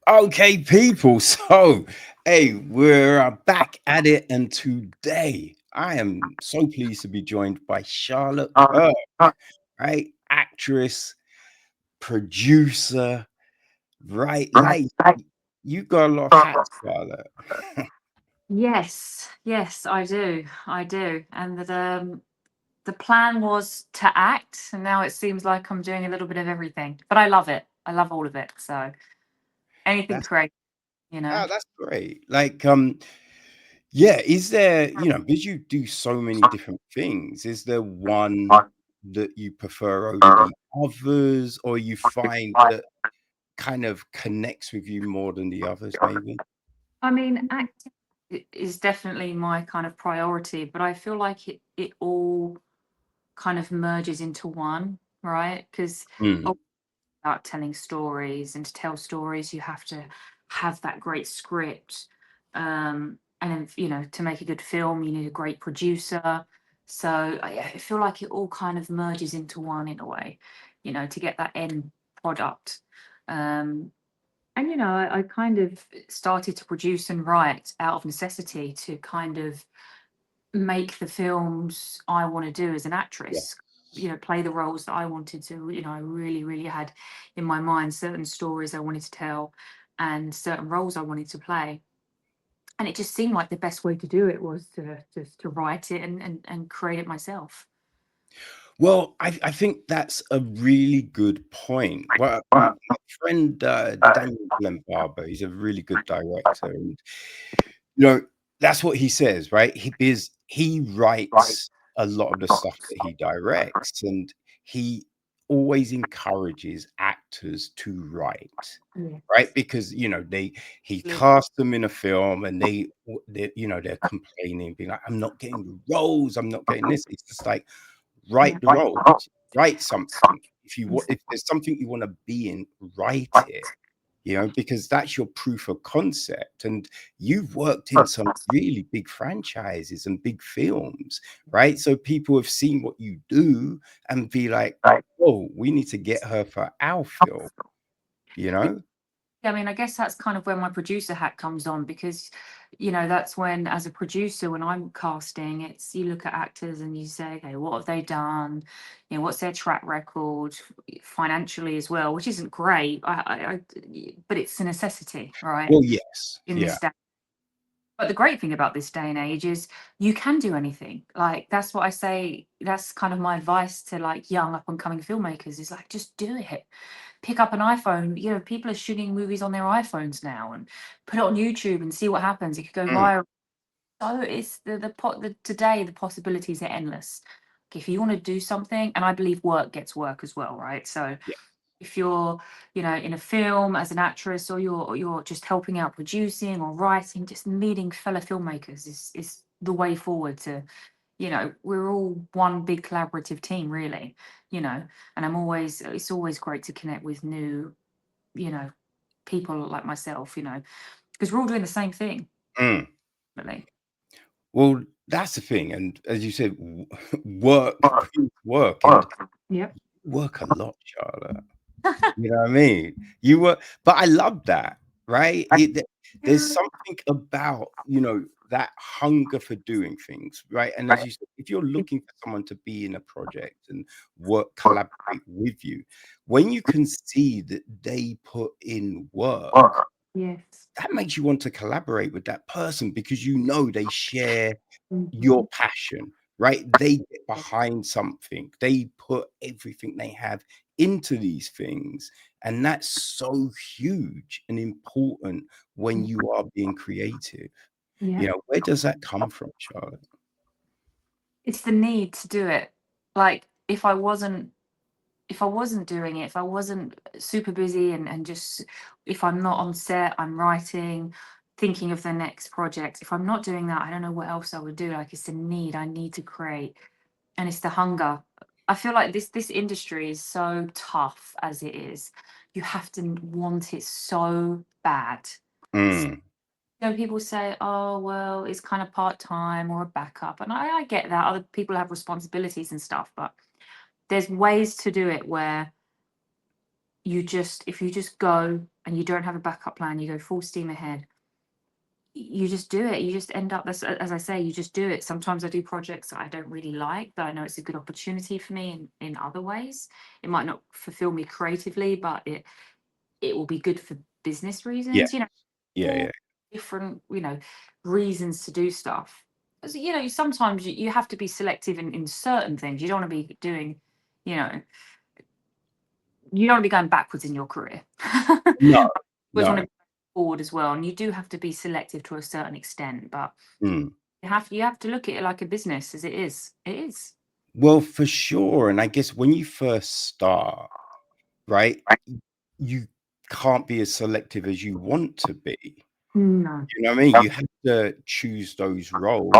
Okay, people. So, hey, we're back at it, and today I am so pleased to be joined by Charlotte Kirk, right? Actress, producer, right? Like, you got a lot of hats, Charlotte. Yes, I do. I do. And the plan was to act, and now it seems like I'm doing a little bit of everything. But I love it. I love all of it. So anything That's creative, you know. that's great. Like, yeah, is there, because you do so many different things, is there one that you prefer over the others, or you find that kind of connects with you more than the others, maybe? I mean, acting is definitely my kind of priority, but I feel like it all kind of merges into one, right? Because Mm, about telling stories, and to tell stories you have to have that great script, and then to make a good film you need a great producer. So I feel like it all kind of merges into one in a way, to get that end product. Um, and I kind of started to produce and write out of necessity to kind of make the films I want to do as an yeah. actress, play the roles that I wanted to. I really, really had in my mind certain stories I wanted to tell and certain roles I wanted to play. And it just seemed like the best way to do it was to just to write it and create it myself. Well, I think that's a really good point. Well, my friend Daniel Glenn Barber, he's a really good director, and you know that's what he says, right? He writes a lot of the stuff that he directs, and he always encourages actors to write, right? Yes. Because he Absolutely. cast them in a film, and they're complaining, being like, "I'm not getting the roles, I'm not getting this." It's just like, Yeah. write the roles, write something. If there's something you want to be in, write it. Because that's your proof of concept. And you've worked in some really big franchises and big films, right? So people have seen what you do and be like, oh, we need to get her for our film, you know? I mean, I guess that's kind of where my producer hat comes on because, that's when, as a producer, when I'm casting, it's you look at actors and you say, okay, what have they done? What's their track record financially as well, which isn't great, but it's a necessity, right? Well, yes. In Yeah. this day. But the great thing about this day and age is you can do anything. Like that's what I say. That's kind of my advice to like young up and coming filmmakers is like just do it. Pick up an iPhone. People are shooting movies on their iPhones now and put it on YouTube and see what happens. It could go Mm, viral. So it's today the possibilities are endless. If you want to do something, and I believe work gets work as well, right? So yeah. if you're in a film as an actress, or you're just helping out producing or writing, just meeting fellow filmmakers is the way forward to, we're all one big collaborative team really. And it's always great to connect with new, you know people like myself, because we're all doing the same thing Mm. really. Well, that's the thing. And as you said, work brings work, and Yep. work a lot, Charlotte. You know what I mean? You were, but I love that, right? There's Yeah. something about, that hunger for doing things, right? And as you said, if you're looking for someone to be in a project and collaborate with you, when you can see that they put in work, Yes. that makes you want to collaborate with that person because they share your Mhm. passion, right? They get behind something. They put everything they have into these things. And that's so huge and important when you are being creative. Yeah. Where does that come from, Charlotte? It's the need to do it. Like if I wasn't doing it, if I wasn't super busy and just if I'm not on set, I'm writing, thinking of the next project. If I'm not doing that, I don't know what else I would do. Like it's the need. I need to create. And it's the hunger. I feel like this industry is so tough as it is. You have to want it so bad. Mm, People say, "Oh, well, it's kind of part time or a backup," and I get that. Other people have responsibilities and stuff, but there's ways to do it where if you just go and you don't have a backup plan, you go full steam ahead, you just do it. You just end up, as I say, you just do it. Sometimes I do projects that I don't really like, but I know it's a good opportunity for me in other ways. It might not fulfill me creatively, but it will be good for business Yeah. reasons, Yeah. all different, reasons to do stuff. Because, sometimes you have to be selective in certain things. You don't want to be doing, you know, you don't want to be going backwards in your career. No. You always want No. to go forward as well. And you do have to be selective to a certain extent, but Mm. you have to look at it like a business as it is. It is. Well, for sure. And I guess when you first start, right, you can't be as selective as you want to be. No. You know what I mean? You have to choose those roles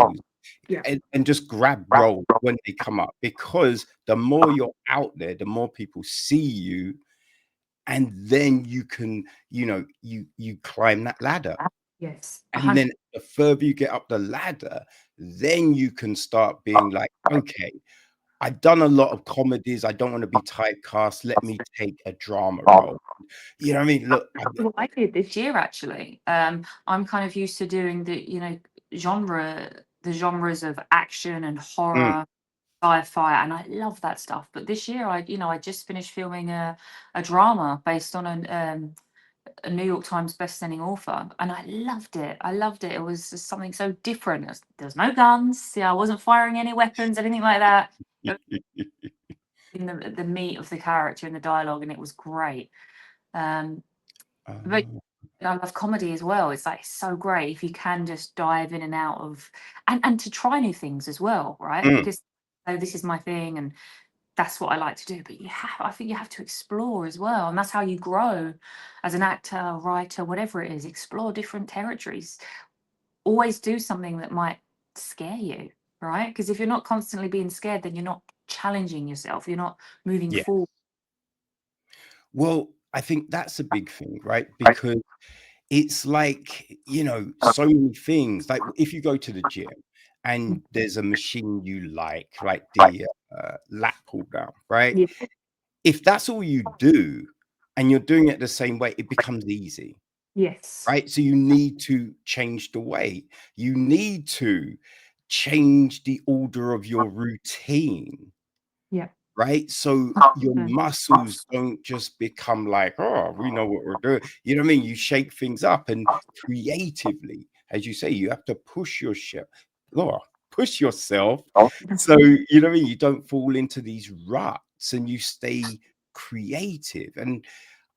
Yeah. and just grab roles when they come up, because the more you're out there, the more people see you, and then you can, you climb that ladder. Yes. And then the further you get up the ladder, then you can start being like, okay, I've done a lot of comedies. I don't want to be typecast. Let me take a drama role. You know what I mean? Look, Well, I did this year actually. I'm kind of used to doing the genres of action and mm, horror, sci-fi, and I love that stuff. But this year, I just finished filming a drama based on a New York Times best-selling author, and I loved it. I loved it. It was just something so different. There's no guns. Yeah, I wasn't firing any weapons, anything like that. In the meat of the character and the dialogue, and it was great. But oh, I love comedy as well. It's like so great if you can just dive in and out of, and to try new things as well, right? mm, Because this is my thing and that's what I like to do. But I think you have to explore as well, and that's how you grow as an actor, writer, whatever it is. Explore different territories. Always do something that might scare you, right? Because if you're not constantly being scared, then you're not challenging yourself. You're not moving yeah. forward. Well, I think that's a big thing, right? Because it's like, so many things. Like if you go to the gym and there's a machine you like the lat pull down, right? Yeah. If that's all you do and you're doing it the same way, it becomes easy, Yes. right? So you need to change the weight. You need to change the order of your routine, Yeah. right? So your muscles don't just become like, oh, we know what we're doing. You know what I mean? You shake things up, and creatively, as you say, you have to push yourself. So, you know what I mean? You don't fall into these ruts and you stay creative. And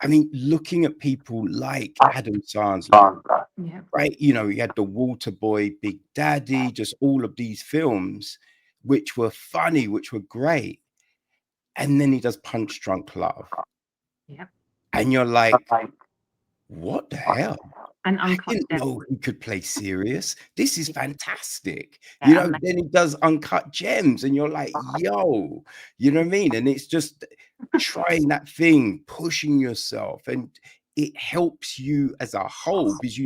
I mean, looking at people like Adam Sandler, Yeah. right? You had the Water Boy, Big Daddy, just all of these films, which were funny, which were great. And then he does Punch Drunk Love. Yeah. And you're like, what the hell? And I uncut didn't gems. know he could play serious. This is fantastic. Yeah, Then he does Uncut Gems, and you're like, yo, you know what I mean? And it's just trying that thing, pushing yourself, and it helps you as a whole because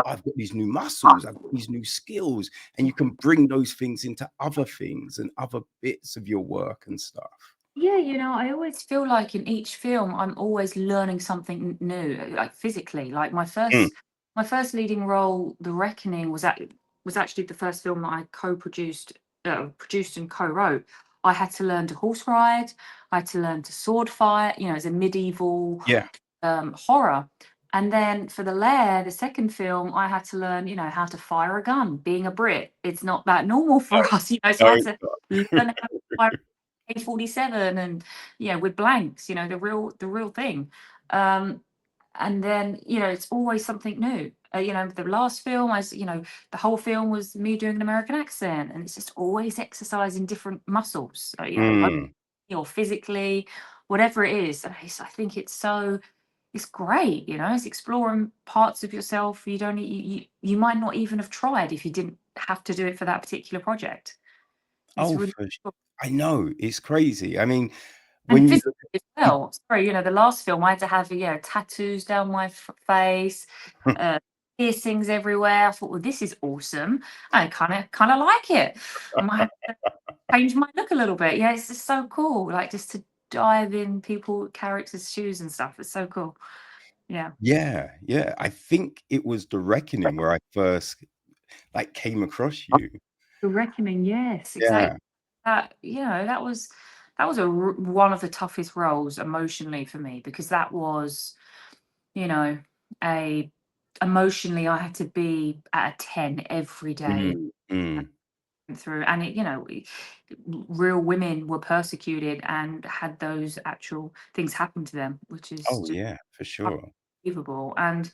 I've got these new muscles, I've got these new skills, and you can bring those things into other things and other bits of your work and stuff. yeah, I always feel like in each film I'm always learning something new, like physically. Like Mm, my first leading role, The Reckoning, was actually the first film that I co-produced, produced and co-wrote. I had to learn to horse ride. I had to learn to sword fight. As a medieval yeah. horror. And then for The Lair, the second film, I had to learn, how to fire a gun. Being a Brit, it's not that normal for us, so I No, had to learn how to fire A47 and with blanks, the real thing. And then it's always something new. The last film, the whole film was me doing an American accent, and it's just always exercising different muscles, mm. or physically, whatever it is. I think it's great. It's exploring parts of yourself you don't you might not even have tried if you didn't have to do it for that particular project. It's Oh, really cool. I know, it's crazy. I mean, And when you physically look as well. Sorry, the last film I had to have, tattoos down my face, at uh, piercings everywhere. I thought, well, this is awesome. I kind of like it. I might have to change my look a little bit. Yeah, it's just so cool. Like just to dive in characters' shoes and stuff. It's so cool. Yeah. Yeah, yeah. I think it was The Reckoning where I first, like, came across you. The Reckoning, yes, exactly. Yeah. That was one of the toughest roles emotionally for me, because that was, you know, a emotionally I had to be at a 10 every day Mm, mm. through, and real women were persecuted and had those actual things happen to them, which is Oh, just yeah, for sure. unbelievable. And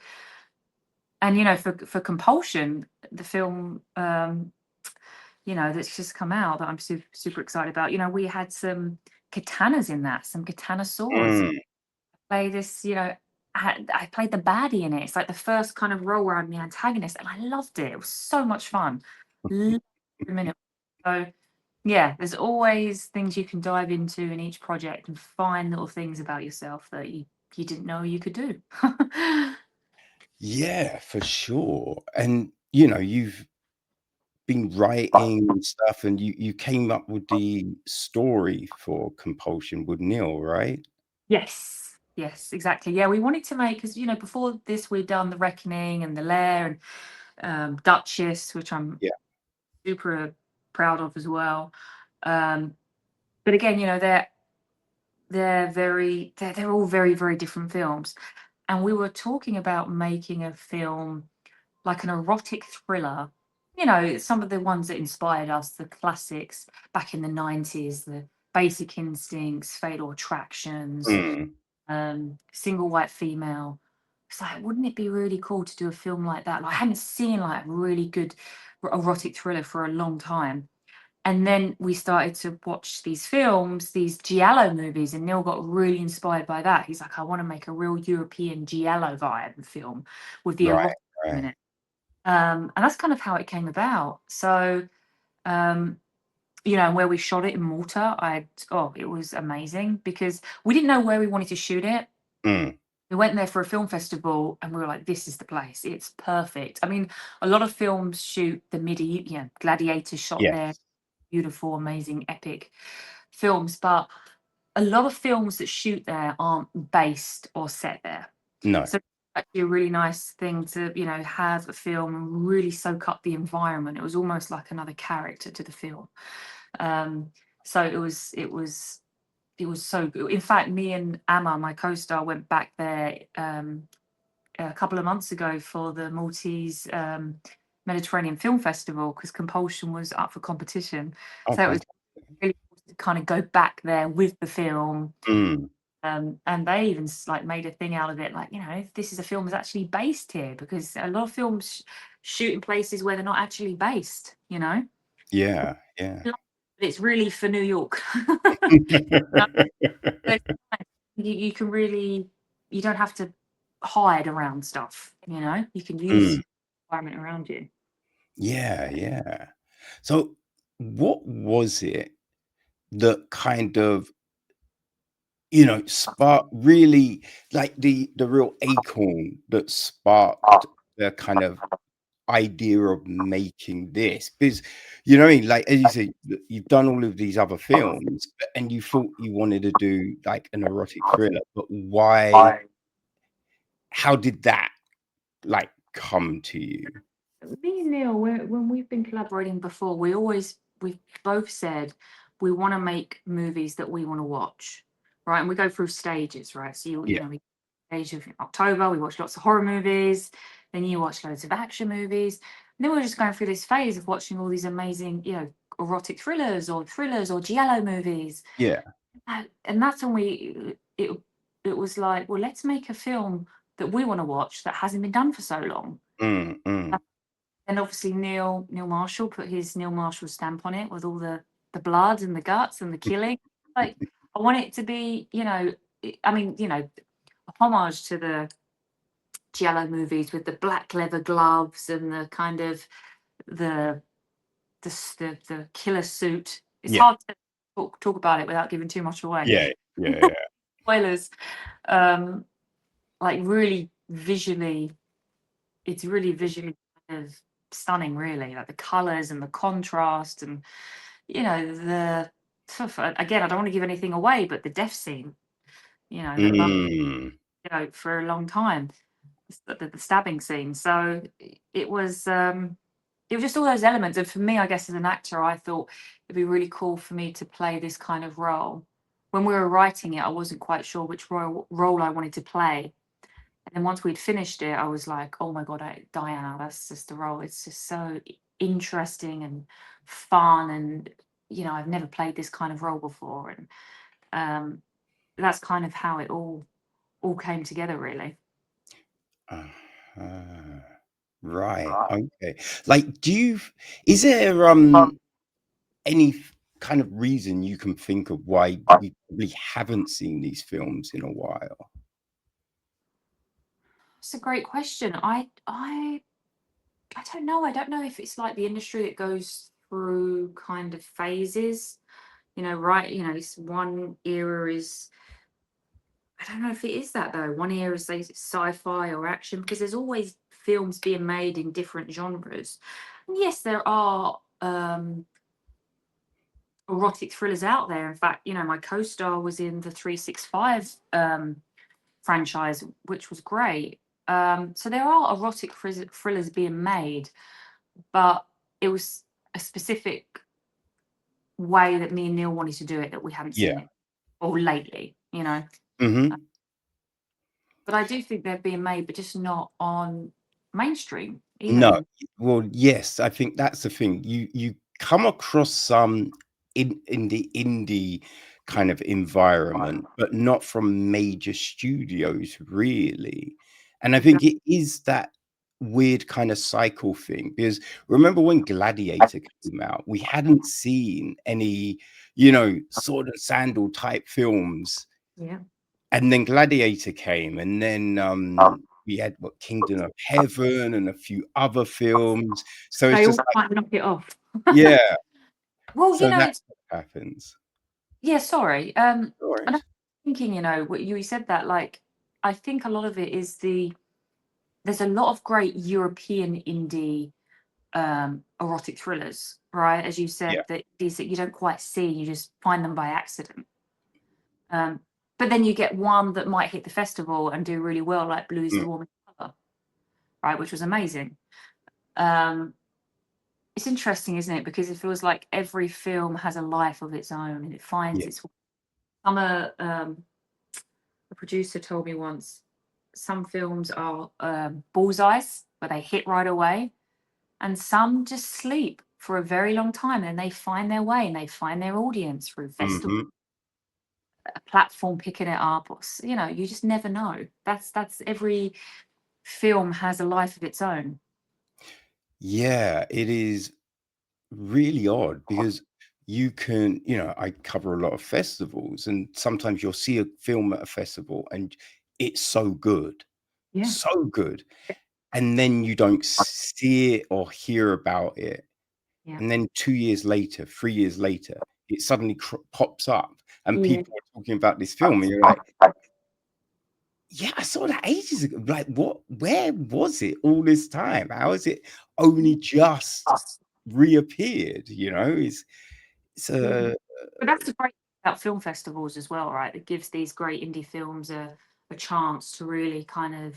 for Compulsion, the film, that's just come out, that I'm super, super excited about. We had some katanas in that, some katana swords. Mm. Play this, I played the baddie in it. It's like the first kind of role where I'm the antagonist, and I loved it. It was so much fun. Loved every minute. So yeah, there's always things you can dive into in each project and find little things about yourself that you didn't know you could do. Yeah, for sure. And, you've been writing and stuff, and you came up with the story for Compulsion with Neil, right? Yes. Yes, exactly. Yeah, we wanted to make, because before this we'd done The Reckoning and The Lair and Duchess, which I'm Yeah. super proud of as well. But again, they're all very, very different films. And we were talking about making a film like an erotic thriller. Some of the ones that inspired us, the classics back in the 90s, the Basic Instincts, Fatal Attractions, Mm. Single White Female. It's like, wouldn't it be really cool to do a film like that? Like, I hadn't seen like a really good erotic thriller for a long time. And then we started to watch these films, these giallo movies, and Neil got really inspired by that. He's like, I want to make a real European giallo vibe film with the Right, erotic in right. it. And that's kind of how it came about. So, um, where we shot it in Malta, it was amazing, because we didn't know where we wanted to shoot it. Mm. We went there for a film festival and we were like, this is the place. It's perfect. I mean, a lot of films shoot the Gladiator shot there, Yes. beautiful, amazing, epic films. But a lot of films that shoot there aren't based or set there. No. So it's actually a really nice thing to, have a film and really soak up the environment. It was almost like another character to the film. So it was so good. In fact, me and Amma, my co-star, went back there a couple of months ago for the Maltese Mediterranean Film Festival, because Compulsion was up for competition. Oh, So it was fantastic. really cool to kind of go back there with the film. Mm. And they even like made a thing out of it, like, if this is a film that's actually based here, because a lot of films shoot in places where they're not actually based. Yeah, yeah. But it's really for New York. So you can really, you don't have to hide around stuff. You can use Mm. the environment around you. Yeah, yeah. So, what was it that kind of, sparked really, like, the real acorn that sparked the kind of idea of making this? Because, what I mean? Like, as you say, you've done all of these other films, and you thought you wanted to do, like, an erotic thriller, but why how did that, like, come to you? Me and Neil, when we've been collaborating before, we've both said we want to make movies that we want to watch, right? And we go through stages, right? So Yeah, we stage of October, we watch lots of horror movies, then you watch loads of action movies, and then we're just going through this phase of watching all these amazing, erotic thrillers or giallo movies. yeah. And that's when it was like, well, let's make a film that we want to watch that hasn't been done for so long. Mm, mm. And obviously Neil Marshall put his Neil Marshall stamp on it, with all the blood and the guts and the killing. Like, I want it to be, I mean, a homage to the giallo movies, with the black leather gloves and the kind of the the killer suit. It's Yeah, hard to talk about it without giving too much away. yeah, yeah, yeah. Spoilers. Um, like, really visually, it's really visually kind of stunning, really. Like the colors and the contrast, and the again, I don't want to give anything away, but the death scene, that lasted, Mm. for a long time, the stabbing scene. So it was just all those elements. And for me, I guess as an actor, I thought it'd be really cool for me to play this kind of role. When we were writing it, I wasn't quite sure which role I wanted to play. And then once we'd finished it, I was like, oh my God, Diana, that's just the role. It's just so interesting and fun. And, I've never played this kind of role before. And um, that's kind of how it all came together, really. Uh-huh. Right. Okay. Like, is there any kind of reason you can think of why we probably haven't seen these films in a while? It's a great question. I don't know. I don't know if it's like the industry that goes through kind of phases. Right? This one era is. I don't know if it is that though. One era is say sci-fi or action because there's always films being made in different genres. And yes, there are erotic thrillers out there. In fact, my co-star was in the 365 franchise, which was great. So there are erotic thrillers being made, but it was a specific way that me and Neil wanted to do it that we haven't Yeah. seen it or lately. Uh, Mhm. But I do think they're being made, but just not on mainstream, No. even. Well, yes, I think that's the thing. You come across some in the indie kind of environment, but not from major studios, really. And I think Exactly. it is that weird kind of cycle thing, because remember when Gladiator came out, we hadn't seen any, sword and sandal type films. Yeah. And then Gladiator came, and then, we had, what, Kingdom of Heaven and a few other films. So it's They just all like, might knock it off. yeah, Well, so that's it's what happens. yeah, sorry. No And I'm worries. thinking, what you said that, like, I think a lot of it is there's a lot of great European indie erotic thrillers, right? As you Yeah. said, that these that you don't quite see, you just find them by accident. Um, but then you get one that might hit the festival and do really well, like Blue is Mm, the Warming Color, right? Which was amazing. Um, it's interesting, isn't it? Because it feels like every film has a life of its own and it finds yeah. its. I'm a producer told me once, some films are bullseyes where they hit right away, and some just sleep for a very long time and they find their way and they find their audience through festival, Mhm. a platform picking it up, or you just never know. That's every film has a life of its own. Yeah, it is really odd because I cover a lot of festivals, and sometimes you'll see a film at a festival and it's Yeah, so good, and then you don't see it or hear about it. yeah, And then 2 years later, 3 years later, it suddenly pops up and yeah. people are talking about this film, and you're like, "Yeah, I saw that ages ago." Like, what where was it all this time? How has it only just reappeared, It's Yeah. a But that's the great thing about film festivals as well, right? It gives these great indie films a chance to really kind of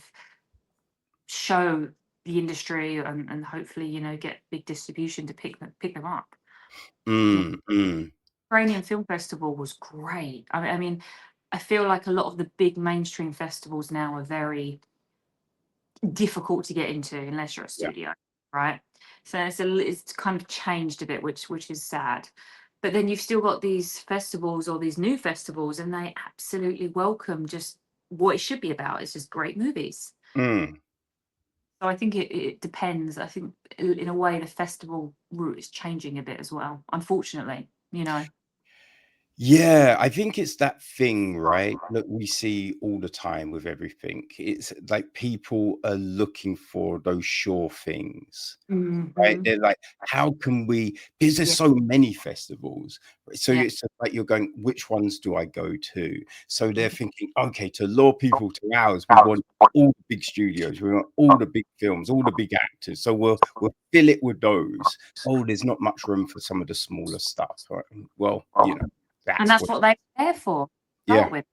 show the industry and hopefully, get big distribution to pick them up. Yeah. mm. Ukrainian Film Festival was great. I mean, I feel like a lot of the big mainstream festivals now are very difficult to get into unless you're a Yeah. studio, right? So it's kind of changed a bit, which is sad. But then you've still got these festivals or these new festivals, and they absolutely welcome just what it should be about. It's just great movies. Mm. So I think it depends. I think in a way the festival route is changing a bit as well, unfortunately. Yeah, I think it's that thing, right, that we see all the time with everything. It's like people are looking for those sure things. Right? Mhm. They're like, "How can we" because there's Yeah, so many festivals, right? So yeah. it's just like you're going, "Which ones do I go to?" So they're Mhm. thinking, "Okay, to lure people to ours, we want all the big studios, we want all the big films, all the big actors, so we'll fill it with those. Oh, there's not much room for some of the smaller stuff." Right? Well, And that's that's what what they're there for, yeah. start with.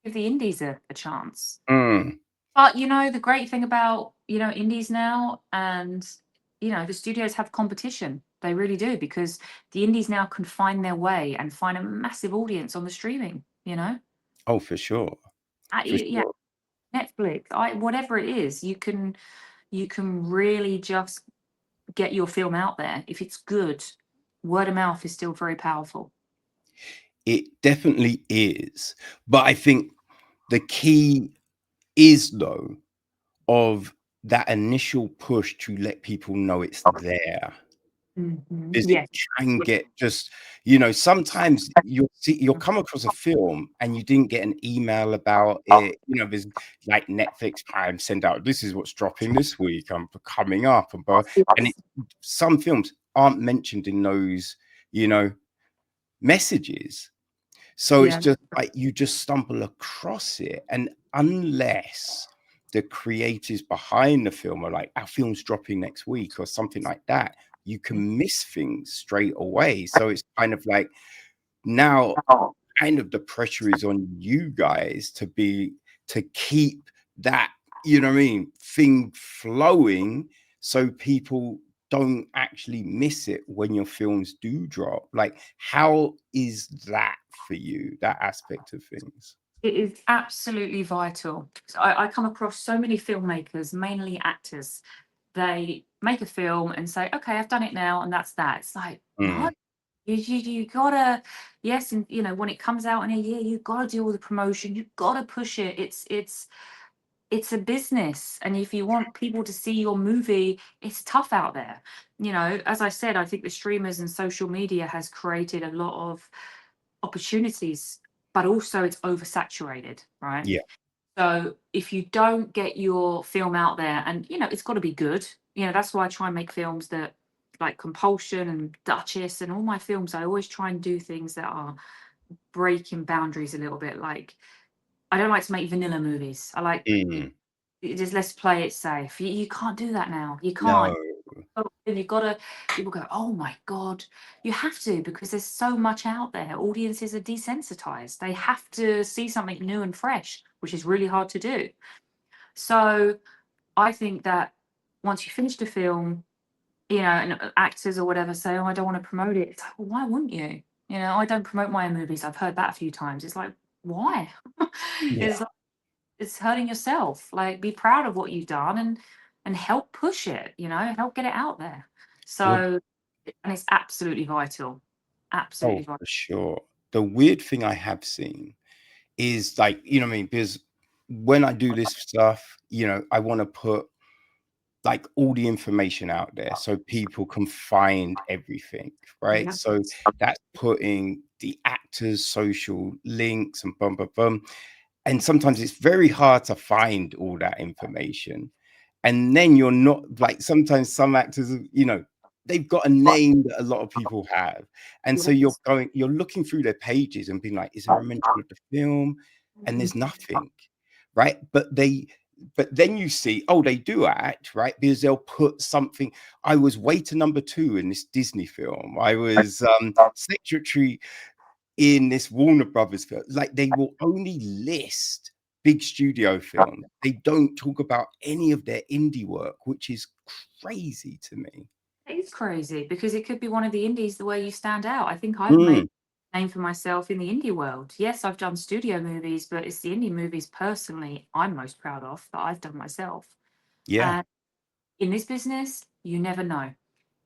Give the indies a chance. Mm. But, the great thing about, indies now and, the studios have competition. They really do because the indies now can find their way and find a massive audience on the streaming, you know? Oh, for sure. For Yeah, sure. Netflix, whatever it is, you can really just get your film out there. If it's good, word of mouth is still very powerful. It definitely is, but I think the key is, though, of that initial push to let people know it's there. Mhm. Because it Yes. can Yes. get just sometimes you'll come across a film and you didn't get an email about it, there's like Netflix Prime send out, "This is what's dropping this week, coming up," and it some films aren't mentioned in those, you know, messages. So it's Yeah. just like you just stumble across it, and unless the creators behind the film are like, "Our film's dropping next week," or something like that, you can miss things straight away. So it's kind of like now kind of the pressure is on you guys to keep that, you know what I mean, thing flowing so people don't actually miss it when your films do drop. Like, how is that for you, that aspect of things? It is absolutely vital. So I come across so many filmmakers, mainly actors. They make a film and say, "Okay, I've done it now, and that's that." It's like, no, Mm, you gotta, yes, and when it comes out in a year, you gotta do all the promotion. You gotta push it. It's a business, and if you want people to see your movie, it's tough out there. As I said, I think the streamers and social media has created a lot of opportunities, but also it's oversaturated, right? yeah. So if you don't get your film out there, and it's got to be good. That's why I try and make films that like Compulsion and Duchess and all my films. I always try and do things that are breaking boundaries a little bit. Like I don't like to make vanilla movies. I like Mm, just let's play it safe. You can't do that now. You no. can't. And you've got to, people go, oh my God. You have to because there's so much out there. Audiences are desensitized. They have to see something new and fresh, which is really hard to do. So I think that once you finish the film, and actors or whatever say, oh, I don't want to promote it. It's like, well, why wouldn't you? I don't promote my own movies. I've heard that a few times. It's like, why? Yeah. It's like, it's hurting yourself. Like, be proud of what you've done and help push it. Help get it out there. Well, So, and it's absolutely vital. oh, Absolutely vital. for sure. The weird thing I have seen is like, you know what I mean? Because when I do this stuff, I want to put like all the information out there so people can find everything, right? Yeah. So that's putting the actors' social links and bum bum bum. And sometimes it's very hard to find all that information. And then you're not like sometimes some actors, they've got a name that a lot of people have. And so Yes. you're looking through their pages and being like, is there a mention of the film? And there's nothing, right? But then you see, oh, they do act, right? Because they'll put something. I was waiter number 2 in this Disney film. I was secretary in this Warner Brothers film. Like they will only list big studio films. They don't talk about any of their indie work, which is crazy to me. It is crazy because it could be one of the indies the way you stand out. I think I've made Mm, a name for myself in the indie world. Yes, I've done studio movies, but it's the indie movies personally I'm most proud of that I've done myself. yeah, And in this business, you never know.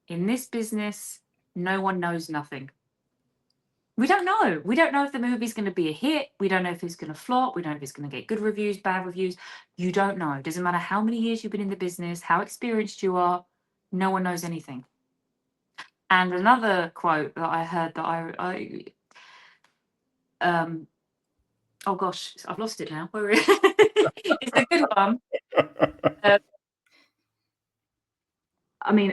In this business, no one knows nothing. We don't know. We don't know if the movie's going to be a hit. We don't know if it's going to flop. We don't know if it's going to get good reviews, bad reviews. You don't know. It doesn't matter how many years you've been in the business, how experienced you are. No one knows anything. And another quote that I heard that Oh gosh, I've lost it now. Where is it's a good one. Uh, I mean,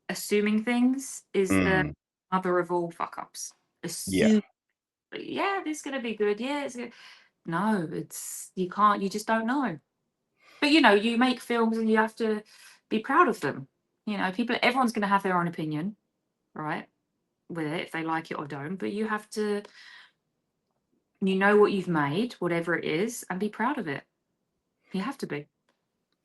assuming things is the Mm, mother of all fuck ups. yeah. Assume, yeah, this is gonna be good. Yeah, it's good. No, it's you can't. You just don't know. But you make films and you have to be proud of them. Everyone's gonna have their own opinion, right? With it, if they like it or don't. But you have to, what you've made, whatever it is, and be proud of it. You have to be.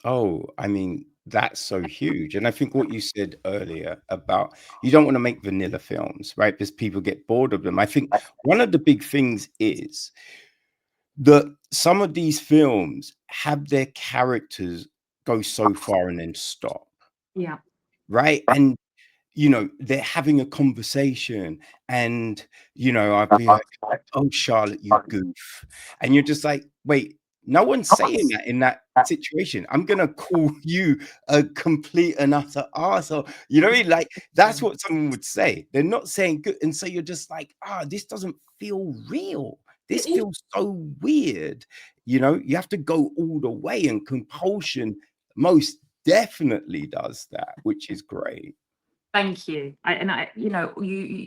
Oh, I mean, that's so huge. And I think what you said earlier about you don't want to make vanilla films, right? Because people get bored of them. I think one of the big things is that some of these films have their characters go so far and then stop, Yeah. right? And they're having a conversation and, I'd be like, "Oh, Charlotte, you goof." And you're just like, "Wait, no one's saying that in that situation. I'm gonna call you a complete and utter arsehole." You know what I mean? Like, that's what someone would say. They're not saying good. And so you're just like, this doesn't feel real. This feels so weird. You have to go all the way, and Compulsion most definitely does that, which is great. Thank you.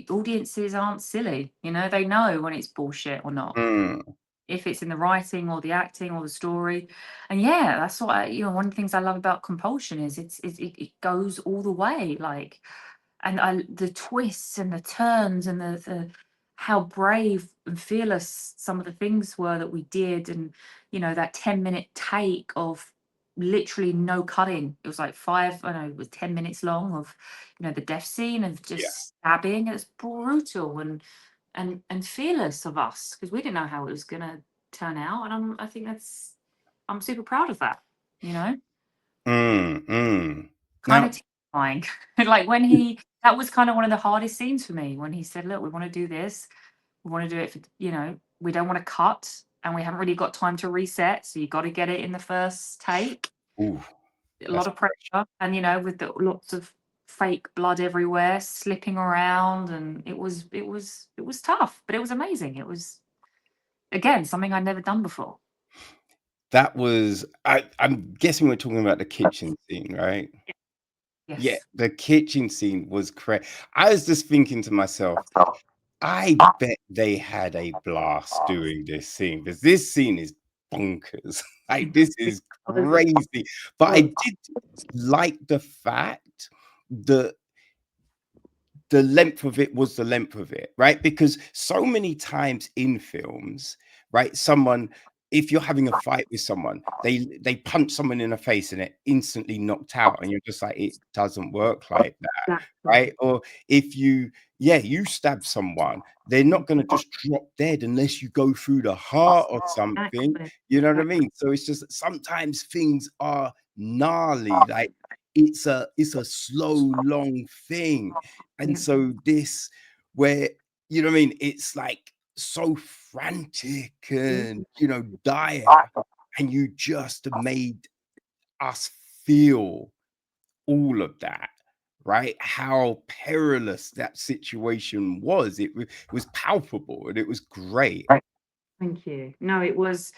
Audiences aren't silly. They know when it's bullshit or not. Mm, If it's in the writing or the acting or the story, and yeah, that's what one of the things I love about Compulsion is it goes all the way. Like, and the twists and the turns and the how brave and fearless some of the things were that we did, and that 10-minute take of literally no cutting. It was like I know it was 10 minutes long of the death scene of yeah. just stabbing. It's brutal and fearless of us because we didn't know how it was gonna turn out, and I think I'm super proud of that. You know, Mm, mm. kind of Now terrifying. Like that was kind of one of the hardest scenes for me when he said, "Look, we want to do this. We want to do it for we don't want to cut, and we haven't really got time to reset, so you got to get it in the first take." ooh, A lot that's of pressure. pressure, and with lots of fake blood everywhere, slipping around, and it was tough, but it was amazing. It was again something I'd never done before. That was I'm guessing we're talking about the kitchen scene, right? Yeah, Yes. the kitchen scene was I was just thinking to myself, I bet they had a blast doing this scene because this scene is bonkers. Like, this It is was crazy. But I did like the fact that the length of it was the length of it, right? Because so many times in films, right, if you're having a fight with someone, they punch someone in the face and they're instantly knocked out, and you're just like, it doesn't work like that, right? exactly. Or if you stab someone, they're not going to just drop dead unless you go through the heart or something. Exactly. You know what I Exactly. mean? So it's just that sometimes things are gnarly, like it's a slow, long thing. And Yeah. so this where, you know what I mean, it's like so frantic and, dire, and you just made us feel all of that, right? How perilous that situation was. It was palpable and it was great. Thank you. No, it was,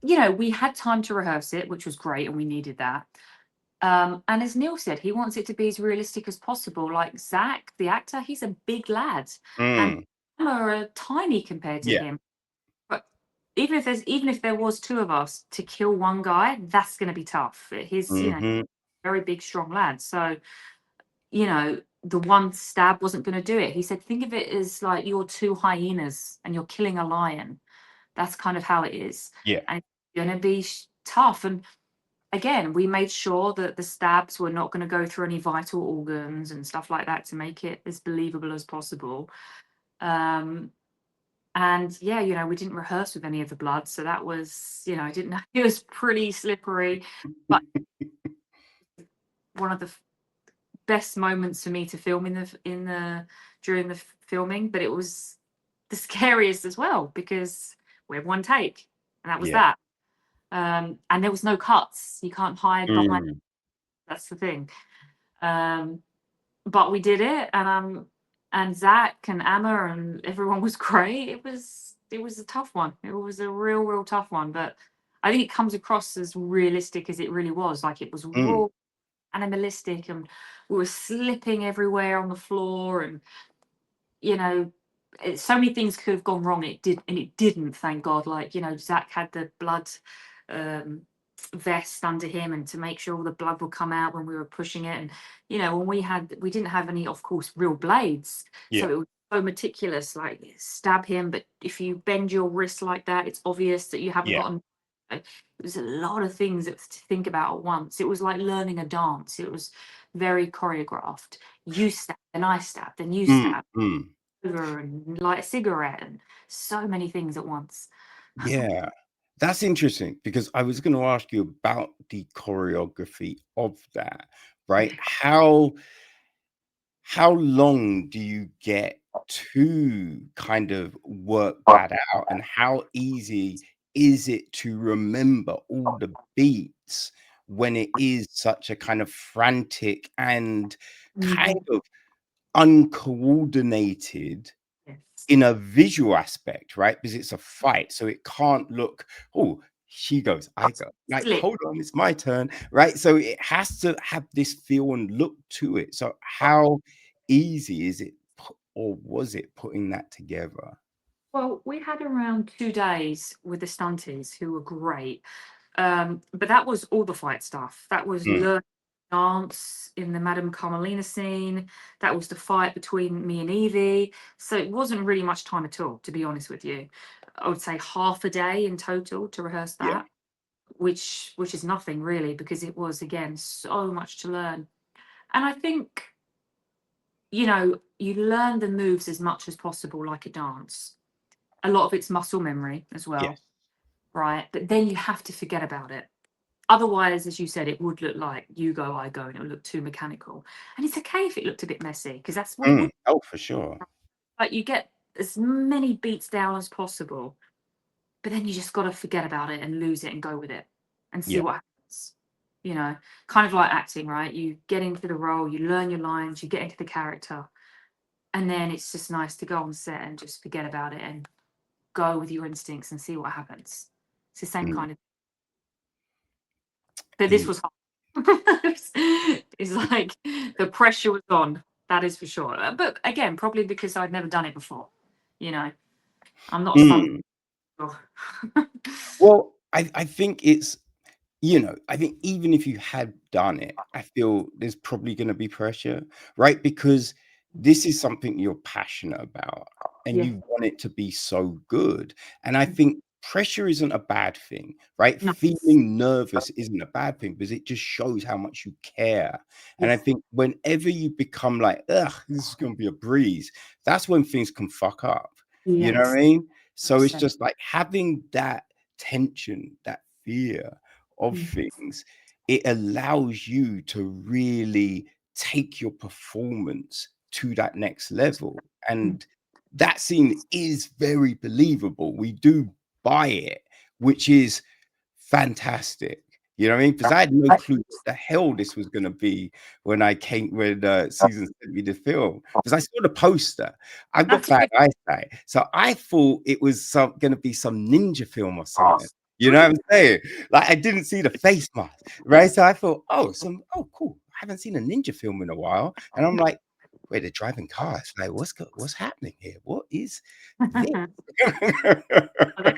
we had time to rehearse it, which was great, and we needed that. And as Neil said, he wants it to be as realistic as possible. Like Zach, the actor, he's a big lad, and Mm, Emma are tiny compared to yeah. him. But even if there was two of us to kill one guy, that's going to be tough. He's Mhm. very big, strong lad. So the one stab wasn't going to do it. He said, think of it as like you're two hyenas and you're killing a lion. That's kind of how it is, Yeah. and it's going to be tough. And again, we made sure that the stabs were not going to go through any vital organs and stuff like that to make it as believable as possible. And yeah, we didn't rehearse with any of the blood, so that was, I didn't know. It was pretty slippery, but one of the best moments for me to film in the during the filming. But it was the scariest as well because we had one take, and that was Yeah. that. And there was no cuts. You can't hide behind. Mm. That's the thing. Um, but we did it, and and Zach and Emma and everyone was great. It was a tough one. It was a real tough one, but I think it comes across as realistic as it really was. Like it was Mm, raw, animalistic, and we were slipping everywhere on the floor, and you know, so many things could have gone wrong. And it didn't, thank God. Like, Zach had the blood um, vest under him, and to make sure all the blood would come out when we were pushing it. And, when we didn't have any, of course, real blades. yeah, So it was so meticulous, like stab him. But if you bend your wrist like that, it's obvious that you haven't yeah. gotten. It was a lot of things to think about at once. It was like learning a dance. It was very choreographed. You stab, then I stab, then you Mm, stab mm. over and light a cigarette and so many things at once. Yeah, that's interesting because I was going to ask you about the choreography of that, right? Yeah. How long do you get to kind of work that out, and how easy is it to remember all the beats when it is such a kind of frantic and kind Mhm. of uncoordinated Yes. in a visual aspect, right? Because it's a fight, so it can't look, "Oh, she goes, I go." Like, Slick. "Hold on, it's my turn," right? So it has to have this feel and look to it. So how easy is it or was it putting that together? Well, we had around 2 days with the stunties who were great. But that was all the fight stuff. That was Mm, learning dance in the Madame Carmelina scene. That was the fight between me and Evie. So it wasn't really much time at all, to be honest with you. I would say half a day in total to rehearse yeah. that, which is nothing really, because it was again so much to learn. And I think, you learn the moves as much as possible like a dance. A lot of it's muscle memory as well, Yes. right? But then you have to forget about it. Otherwise, as you said, it would look like you go, I go, and it would look too mechanical. And it's okay if it looked a bit messy, because that's what it Mm. would. Oh, for sure. Like you get as many beats down as possible, but then you just got to forget about it and lose it and go with it and see Yeah. what happens. Kind of like acting, right? You get into the role, you learn your lines, you get into the character, and then it's just nice to go on set and just forget about it and go with your instincts and see what happens. It's the same Mm. kind of, but this Yeah. was hard. It's like the pressure was on, that is for sure. But again, probably because I'd never done it before. You know, I'm not a stunt. Mm. Well, I think it's, I think even if you had done it, I feel there's probably going to be pressure, right? Because this is something you're passionate about and Yeah. you want it to be so good. And I think pressure isn't a bad thing, right? No. Feeling nervous isn't a bad thing because it just shows how much you care. And I Yes. think whenever you become like, ugh, this is going to be a breeze, that's when things can fuck up. You know what I Yes. mean? So it's 100%. just like having that tension, that fear of Mm, things, it allows you to really take your performance to that next level. mm. And that scene is very believable. We do buy it, which is fantastic. You know what I mean? Because I had no clue what the hell this was going to be when Susan sent me the film. Because I saw the poster. I've got That's bad really eyesight, so I thought it was going to be some ninja film or something. fast. You know what I'm saying? Like I didn't see the face mask, right? So I thought, oh, cool. I haven't seen a ninja film in a while, and I'm like, wait, they're driving cars. Like, what's happening here? What is this?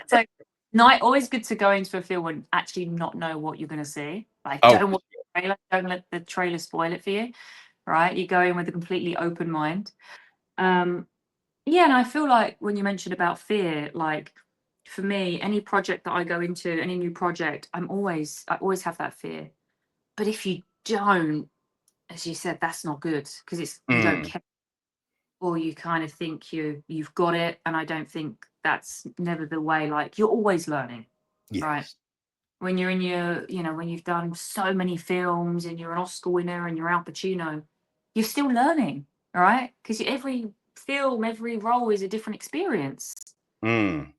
So, night always good to go into a film and actually not know what you're going to see. Like, Oh, don't watch the trailer. Don't let the trailer spoil it for you. Right? You go in with a completely open mind. Um, Yeah, and I feel like when you mentioned about fear, like for me, any project that I go into, any new project, I always have that fear. But if you don't, as you said, that's not good, because it's you don't mm, care, or you kind of think you've got it, and I don't think that's never the way. Like you're always learning, right? yes. When you're in when you've done so many films and you're an Oscar winner and you're Al Pacino, you're still learning, right? Because every film, every role is a different experience. Mm,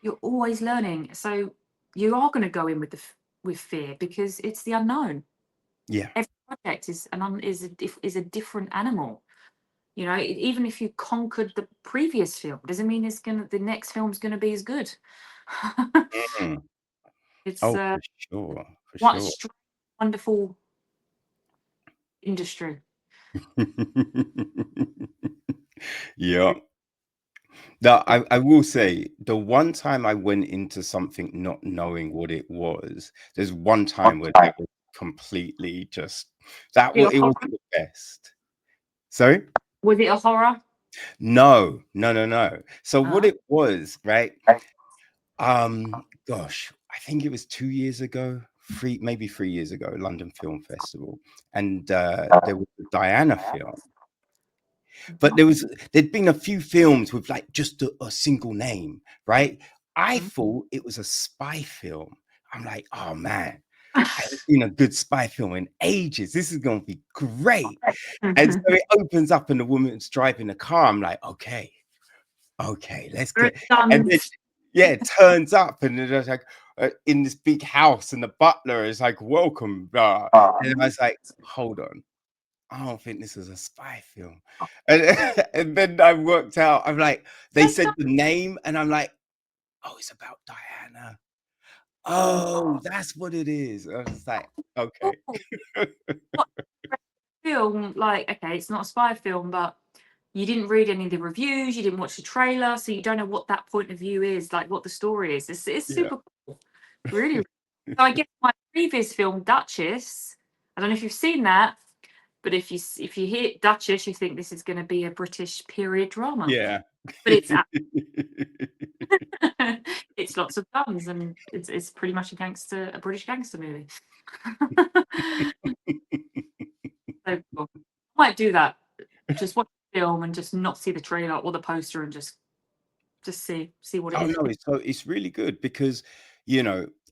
You're always learning, so you are going to go in with with fear because it's the unknown. yeah. Every project is is a different animal. You know, even if you conquered the previous film, doesn't mean the next film's gonna be as good. Mm. It's Oh, for sure, for what a sure. wonderful industry. Yeah. Now, I will say the one time I went into something not knowing what it was, there's one time where that was completely just it wasn't the best. Sorry? Was it a horror? No, no, no, no. So what Uh, it was, right? Gosh, I think it was 2 years ago, maybe 3 years ago, London Film Festival, and there was a Diana film. But there'd been a few films with like just a single name, right? I thought it was a spy film. I'm like, oh man, I haven't seen a good spy film in ages. This is gonna be great. And so it opens up and the woman's driving a car. I'm like, okay, let's get. And then yeah, it turns up and it's like in this big house, and the butler is like, welcome. And I was like, hold on. I don't think this is a spy film. And, and then I worked out, I'm like, they said the name, and I'm like, oh, it's about Diana. Oh, that's what it is. I was just like, okay. What film, like, okay, it's not a spy film, but you didn't read any of the reviews, you didn't watch the trailer, so you don't know what that point of view is, like what the story is. It's Yeah. super cool. Really. So I guess my previous film, Duchess, I don't know if you've seen that, but if you hear Duchess, you think this is going to be a British period drama. Yeah. But it's it's lots of guns, and it's pretty much a British gangster movie. So cool. I might do that. Just watch the film and just not see the trailer or the poster and just see what it Oh is. no, it's really good because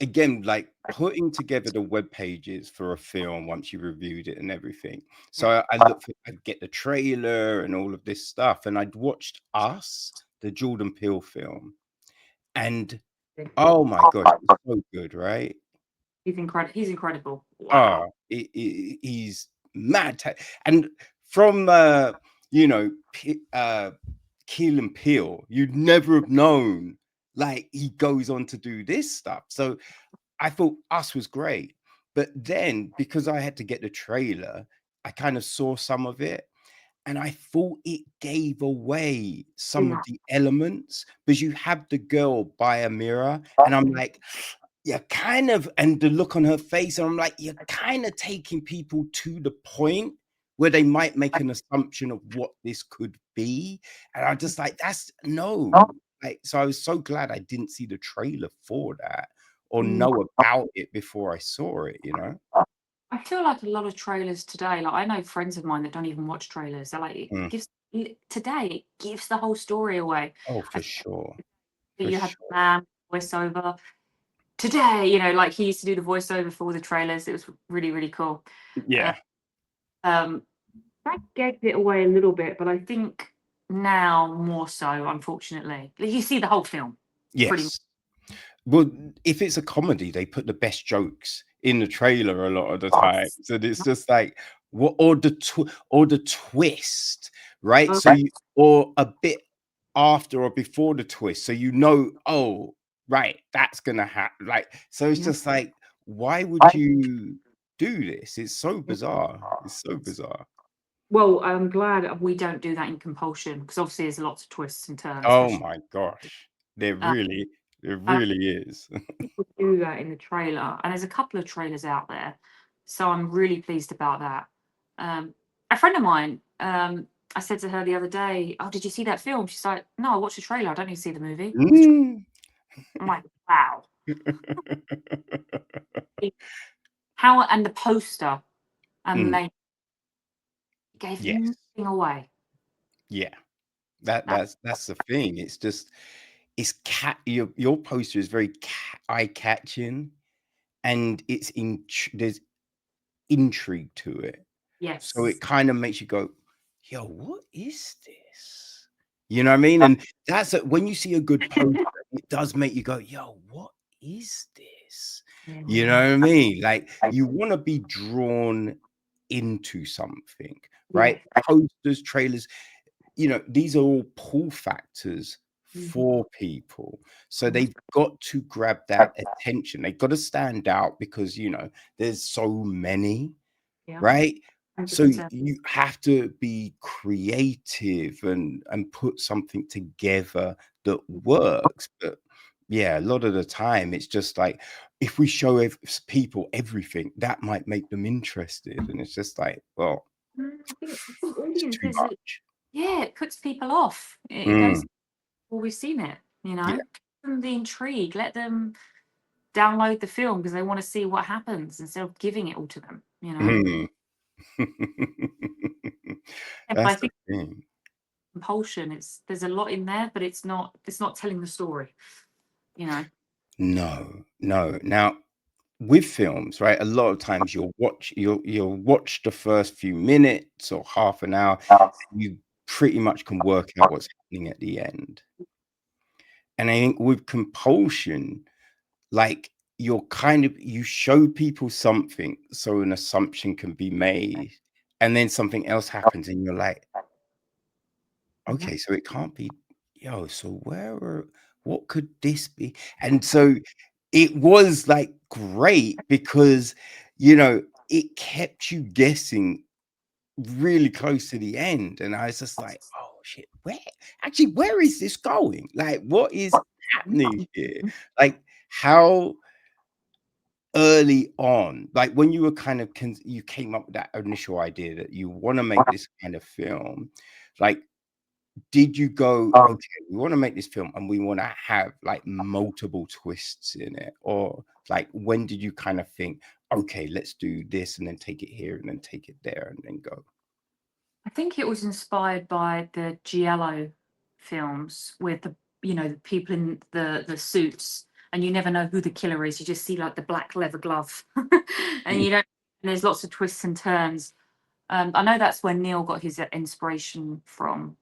again, like putting together the web pages for a film once you reviewed it and everything. So Yeah. I'd get the trailer and all of this stuff, and I'd watched Us, the Jordan Peele film, and oh my gosh, it's so good, right? He's incredible. He's incredible. Wow. Oh, he's mad, and from you know, Keel and Peele, you'd never have known. Like he goes on to do this stuff. So I thought Us was great, but then because I had to get the trailer, I kind of saw some of it, and I thought it gave away some of the elements because you have the girl by a mirror, and I'm like, you're kind of, and the look on her face, and I'm like, you're kind of taking people to the point where they might make an assumption of what this could be. And I'm just like, that's no. Like, so I was so glad I didn't see the trailer for that or know about it before I saw it, I feel like a lot of trailers today, like I know friends of mine that don't even watch trailers. They're like, Mm. today it gives the whole story away. Oh, for sure. For You have sure. man voiceover today, like he used to do the voiceover for all the trailers. It was really, really cool. Yeah. That gave it away a little bit, but I think now more so, unfortunately. You see the whole film. Pretty much. Yes. Well, if it's a comedy, they put the best jokes in the trailer a lot of the time. So it's just like what or the twist, right? So you or a bit after or before the twist. So oh, right, that's gonna happen. Like, so it's just like, why would you do this? It's so bizarre. It's so bizarre. Well, I'm glad we don't do that in Compulsion because obviously there's lots of twists and turns, Oh especially. my gosh. There Uh, really, there uh, really is. People do that in the trailer, and there's a couple of trailers out there, so I'm really pleased about that. A friend of mine, I said to her the other day, "Oh, did you see that film?" She's like, "No, I watched the trailer. I don't need to see the movie." Mm. I'm like, "Wow, how?" And the poster, Mm. amazing, gave Yes. nothing away. Yeah. That, That's the thing. It's just your poster is very eye catching, and there's intrigue to it. So it yes, kind of makes you go, yo, what is this? You know what I mean? And when you see a good poster, it does make you go, yo, what is this? You know yeah, what I mean? Like you want to be drawn into something, yeah, right? Posters, trailers, you know, these are all pull factors Mhm. for people. So Mhm. they've got to grab that attention. They've got to stand out because, you know, there's so many, Yeah, right? So 100%. you have to be creative and put something together that works. But yeah, a lot of the time it's just like if we show people everything, that might make them interested, and it's just like, well, I think it's too audiences, much. yeah, it puts people off. It Mm, goes, well, we've seen it, you yeah. know. Give them the intrigue. Let them download the film because they want to see what happens instead of giving it all to them, you know. Mm. Yeah, but I That's the think thing. Compulsion, there's a lot in there, but it's not telling the story, you know. No, no. Now, with films, right, a lot of times you'll watch the first few minutes or half an hour, you pretty much can work out what's happening at the end. And I think with Compulsion, like, you show people something so an assumption can be made, and then something else happens, and you're like, Yeah. "Okay, so it can't be so what could this be?" And so it was, like, great because, it kept you guessing really close to the end, and I was just like, "Oh, shit, where is this going? Like, what is happening here?" Like, how early on, like, when you were kind of you came up with that initial idea that you wanna make this kind of film, like, did you go, "Okay, we wanna make this film and we wanna have, like, multiple twists in it," or, like, when did you kind of think, "Okay, let's do this and then take it here and then take it there and then go?" I think it was inspired by the Giallo films with the people in the suits, and you never know who the killer is. You just see like the black leather glove, and Mm, you don't. And there's lots of twists and turns. I know that's where Neil got his inspiration from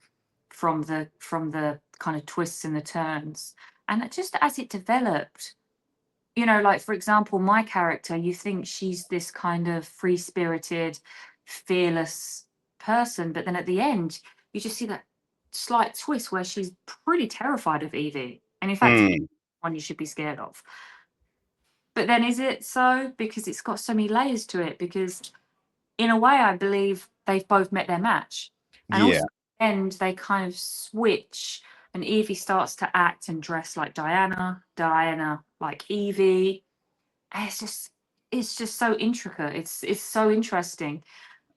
the kind of twists and the turns, and just as it developed, like for example, my character, you think she's this kind of free spirited, fearless person, but then at the end, you just see that slight twist where she's pretty terrified of Evie. And in fact, mm, one you should be scared of. But then is it so? Because it's got so many layers to it. Because in a way, I believe they've both met their match. And also, yeah, at the end, they kind of switch, and Evie starts to act and dress like Diana, Diana like Evie. And it's just so intricate. It's so interesting.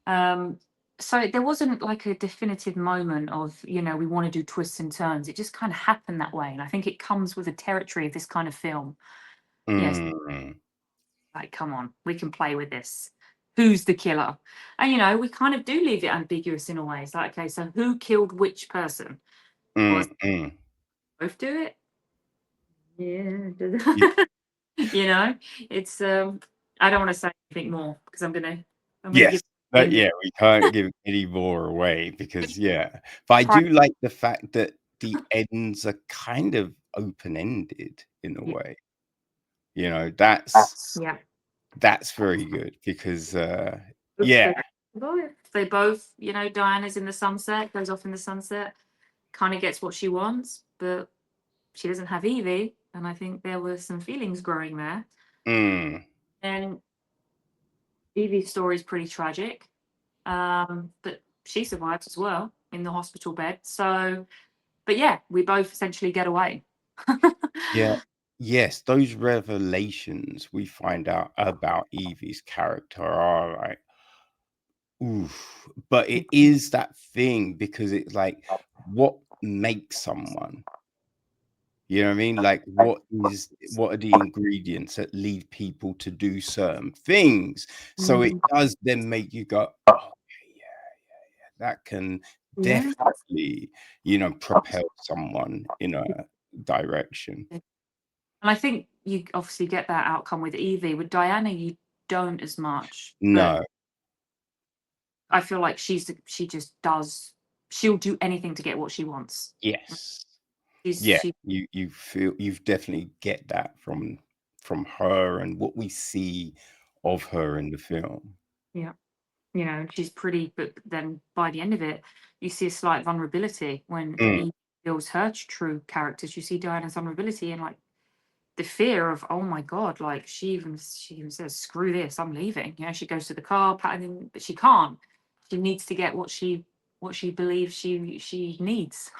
Um, so there wasn't like a definitive moment of, we want to do twists and turns. It just kind of happened that way. And I think it comes with the territory of this kind of film. Yes, mm, like, come on, we can play with this. Who's the killer? And we kind of do leave it ambiguous in a way. It's like, okay, so who killed which person? Or mm. both do it? Yeah. Ye It's I don't want to say anything more because I'm gonna yes, give but ending. yeah, we can't give any more away because yeah, but I do like the fact that the ends are kind of open-ended in a Yeah. way, that's Yeah. that's very good because, Both yeah, They both, Diana's in the sunset, goes off in the sunset, kind of gets what she wants, but she doesn't have Evie, and I think there were some feelings growing there. mm, And Evie's story is pretty tragic, but she survives as well in the hospital bed. So, but yeah, we both essentially get away. yeah, yes, those revelations we find out about Evie's character are like, oof, but it is that thing because it's like, what makes someone? You know what I mean? Like, what are the ingredients that lead people to do certain things? So it Mhm. does then make you go, "Okay, yeah, that can Yeah. definitely, propel someone in a direction." And I think you obviously get that outcome with Evie. With Diana, you don't as much. But No. I feel like she just does. She'll do anything to get what she wants. Yes. She's Yeah. she You feel you've definitely get that from her and what we see of her in the film. Yeah. you know, she's pretty, but then by the end of it, you see a slight vulnerability when Mm. he reveals her true characters. You see Diana's vulnerability and like the fear of, oh my god, like she even says, screw this, I'm leaving. You know, she goes to the car, patting, but she can't. She needs to get what she believes she needs,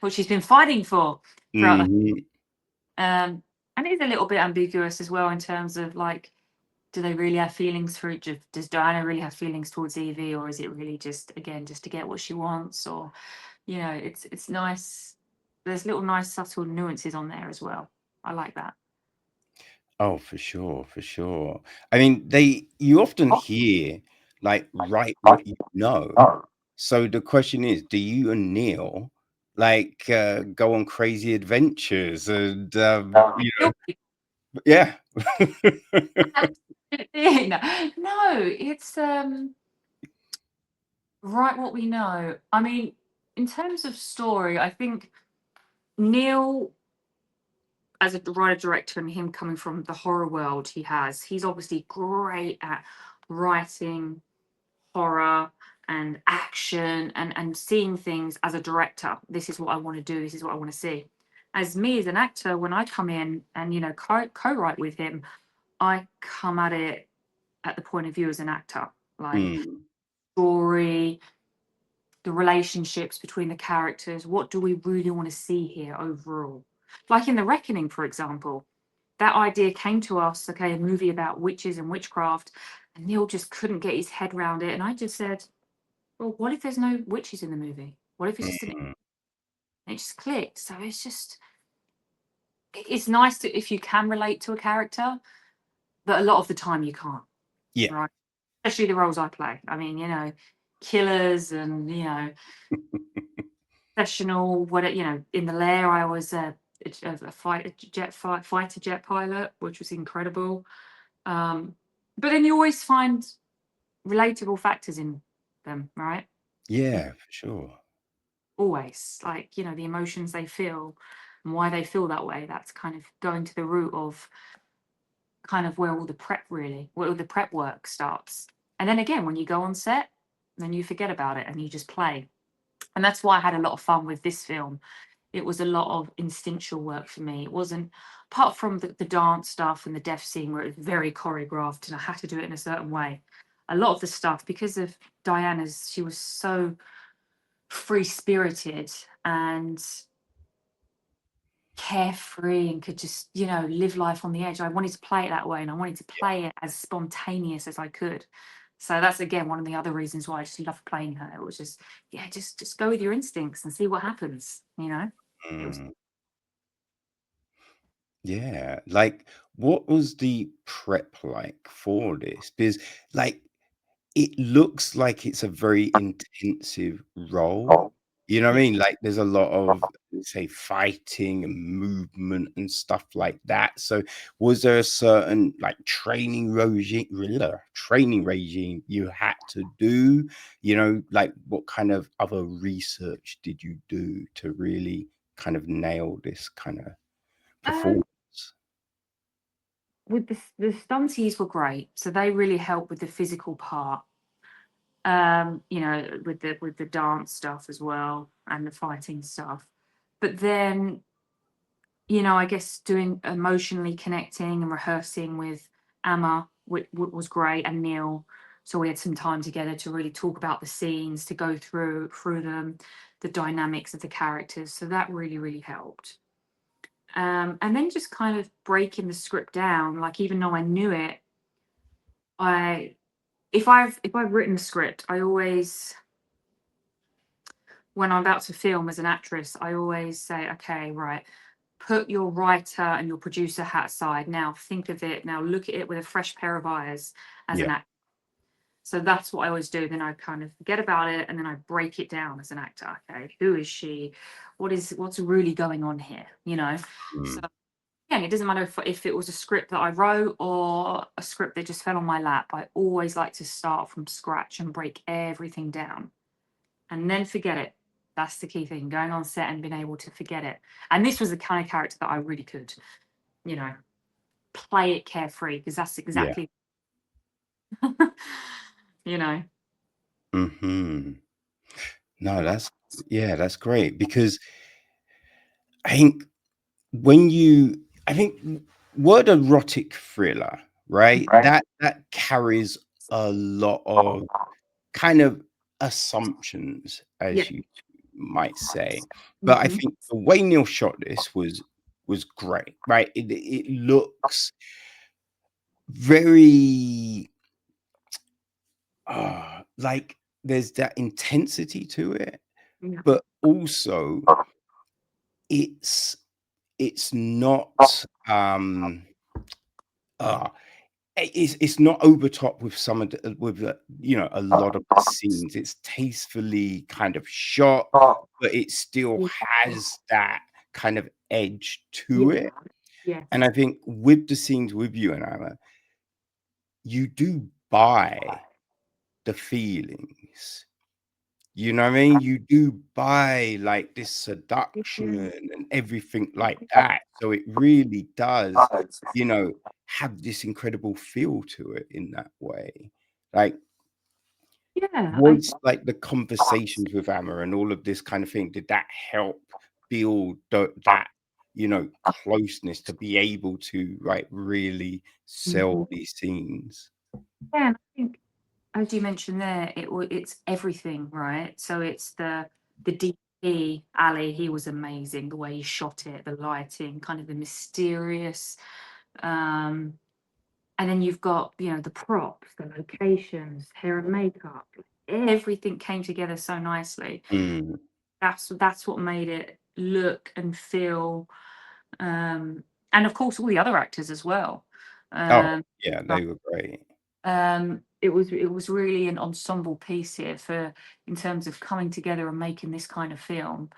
what she's been fighting for throughout. Mhm. And it is a little bit ambiguous as well in terms of like, do they really have feelings for each? Does Diana really have feelings towards Evie, or is it really just again just to get what she wants? Or, you know, it's nice. There's little nice subtle nuances on there as well. I like that. Oh, for sure, for sure. I mean, you often hear, like, write what you know. So the question is, do you and Neil, like, go on crazy adventures and, you Kill know yeah. people. No, it's write what we know. I mean, in terms of story, I think Neil, as a writer director, and him coming from the horror world, he's obviously great at writing horror and action and seeing things as a director. This is what I want to do. This is what I want to see. As me as an actor, when I come in and you know co-write with him, I come at it at the point of view as an actor, like Mm, story, the relationships between the characters. What do we really want to see here overall? Like in The Reckoning, for example, that idea came to us, okay, a movie about witches and witchcraft, and Neil just couldn't get his head around it. And I just said, well, what if there's no witches in the movie? What if it's just mm. it just clicked? So it's nice to if you can relate to a character, but a lot of the time you can't, Yeah. right? Especially the roles I play. I mean, you know, killers and you know, professional. What you know, in the Lair, I was a fighter jet pilot, which was incredible. But then you always find relatable factors in them, right? Yeah, for sure. Always, like, you know, the emotions they feel and why they feel that way. That's kind of going to the root of kind of where all the prep work starts. And then again, when you go on set, then you forget about it and you just play. And that's why I had a lot of fun with this film. It was a lot of instinctual work for me. It wasn't, apart from the dance stuff and the death scene where it was very choreographed and I had to do it in a certain way. A lot of the stuff, because of Diana's, she was so free spirited and carefree and could just, you know, live life on the edge. I wanted to play it that way and I wanted to play it as spontaneous as I could. So that's again one of the other reasons why I just loved playing her. It was just, yeah, just go with your instincts and see what happens, you know? It was Mm. Yeah, like, what was the prep like for this? Because, like, it looks like it's a very intensive role. You know what I yeah. mean? Like, there's a lot of, let's say, fighting and movement and stuff like that. So, was there a certain, like, training regime you had to do? You know, like, what kind of other research did you do to really kind of nail this kind of Um, performance? with the stunties were great. So they really helped with the physical part. You know, with the dance stuff as well and the fighting stuff. But then you know, I guess doing emotionally connecting and rehearsing with Emma was great and Neil. So we had some time together to really talk about the scenes, to go through them, the dynamics of the characters. So that really helped. And then just kind of breaking the script down. Like even though I knew it, I if I've written a script, I always when I'm about to film as an actress, I always say, okay, right, put your writer and your producer hat aside. Now think of it. Now look at it with a fresh pair of eyes as Yeah. an actor. So that's what I always do. Then I kind of forget about it and then I break it down as an actor. Okay, who is she? What's really going on here? You know. So Mm. again, it doesn't matter if it was a script that I wrote or a script that just fell on my lap. I always like to start from scratch and break everything down and then forget it. That's the key thing, going on set and being able to forget it. And this was the kind of character that I really could, you know, play it carefree because that's Yeah. exactly you know. Mhm. No, that's great because I think when you I think word erotic thriller, right? That carries a lot of kind of assumptions, Yeah. as you might say. But I Mhm. think the way Neil shot this was great, right? It looks very like there's that intensity to it, Yeah. but also it's it's not uh it's not over top with some of the with the, a lot of the scenes. It's tastefully kind of shot, but it still Yeah. has that kind of edge to Yeah. it. And Yes. I think with the scenes with you and Anna, you do buy the feelings. You know what I mean? You do buy like this seduction Yeah. and everything like that. So it really does, have this incredible feel to it in that way. Like, Yeah. was like the conversations with Amma and all of this kind of thing, did that help build that, closeness to be able to really sell Mhm. these scenes? Yeah, and I think as you mentioned there, it's everything, right? So it's the DP Ali, he was amazing. The way he shot it, the lighting, kind of the mysterious. Um, and then you've got the props, the locations, hair and makeup. Everything came together so nicely. Mm. That's what made it look and feel. And of course, all the other actors as well. Oh, Um, yeah, they were great. it was really an ensemble piece here for in terms of coming together and making this kind of film.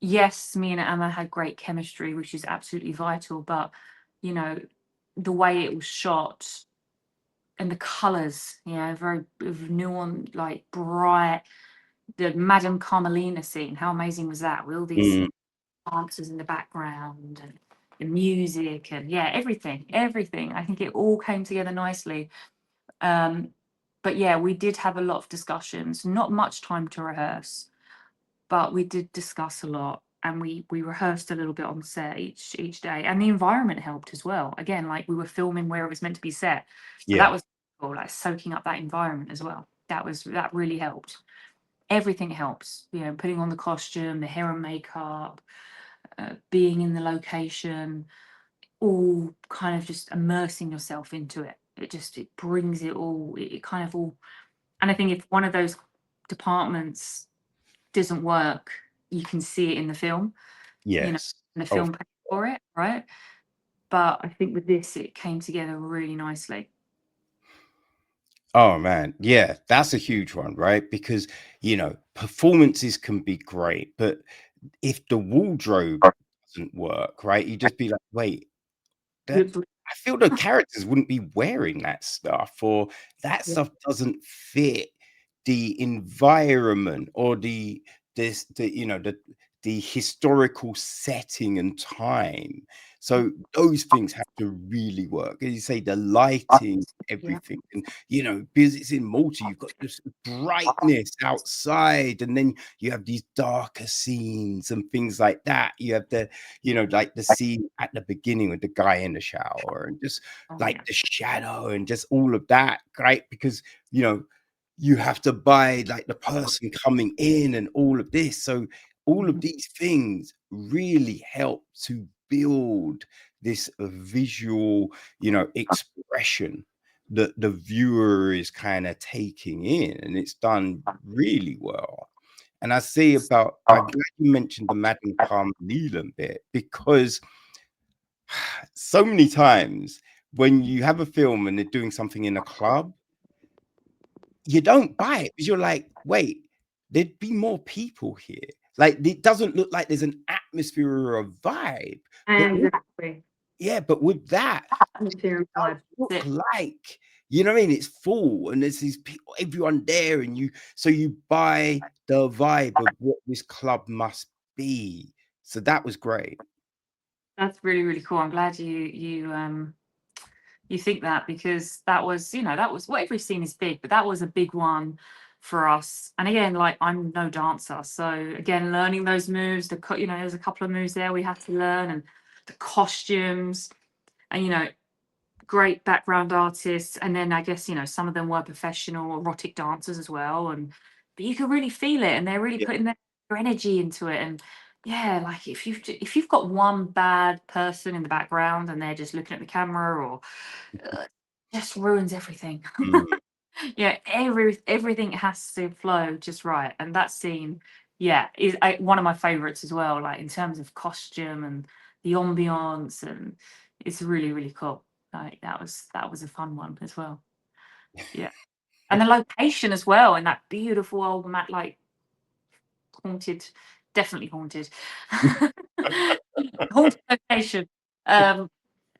Yes, me and Emma had great chemistry, which is absolutely vital, but you know, the way it was shot and the colours, very nuanced, like bright. The Madame Carmelina scene, how amazing was that? With all these Mm. dancers in the background and the music and everything. I think it all came together nicely. Um, but yeah, we did have a lot of discussions, not much time to rehearse, but we did discuss a lot and we rehearsed a little bit on set each day. And the environment helped as well. Again, like we were filming where it was meant to be set. So that Yeah. was cool, like soaking up that environment as well. That really helped. Everything helps, putting on the costume, the hair and makeup, being in the location, all kind of just immersing yourself into it. It brings it all, it kind of all. And I think if one of those departments doesn't work, you can see it in the film, Yes. and the Oh, film pays for it, right? But I think with this, it came together really nicely. oh man, yeah, that's a huge one, right? Because performances can be great, but if the wardrobe doesn't work, right, you just be like, wait, that Looks- I feel the characters wouldn't be wearing that stuff, or that Yeah. stuff doesn't fit the environment or the historical setting and time. So those things have to really work. As you say, the lighting, Yeah. everything, and because it's in Malta, you've got this brightness outside, and then you have these darker scenes and things like that. You have like the scene at the beginning with the guy in the shower and just Oh like yeah. the shadow and just all of that, right? Because you have to buy like the person coming in and all of this. So all of Mhm. these things really help to build this visual, expression that the viewer is kind of taking in, and it's done really well. And I'm glad you mentioned the Madame Carmelita bit because so many times when you have a film and they're doing something in a club, you don't buy it because you're like, wait, there'd be more people here. Like it doesn't look like there's an atmosphere or a vibe. But Exactly. but with that, it Atmosphere and does vibe. look That's it. like, what I mean? It's full and there's these people, everyone there, and you buy the vibe of what this club must be. So that was great. That's really, really cool. I'm glad you You think that because that was, that was, well, every scene is big, but that was a big one for us. And again, like, I'm no dancer, so again, learning those moves, there's a couple of moves there we had to learn, and the costumes, and great background artists, and then I guess some of them were professional erotic dancers as well, but you can really feel it, and they're really Yeah. putting their energy into it. And yeah, like, if you've got one bad person in the background and they're just looking at the camera, or uh, just ruins everything. Mm, Yeah, everything has to flow just right, and that scene, yeah, is one of my favorites as well. Like, in terms of costume and the ambiance, and it's really, really cool. Like, that was a fun one as well. Yeah, and the location as well, and that beautiful old like, haunted, definitely haunted, haunted location. Um,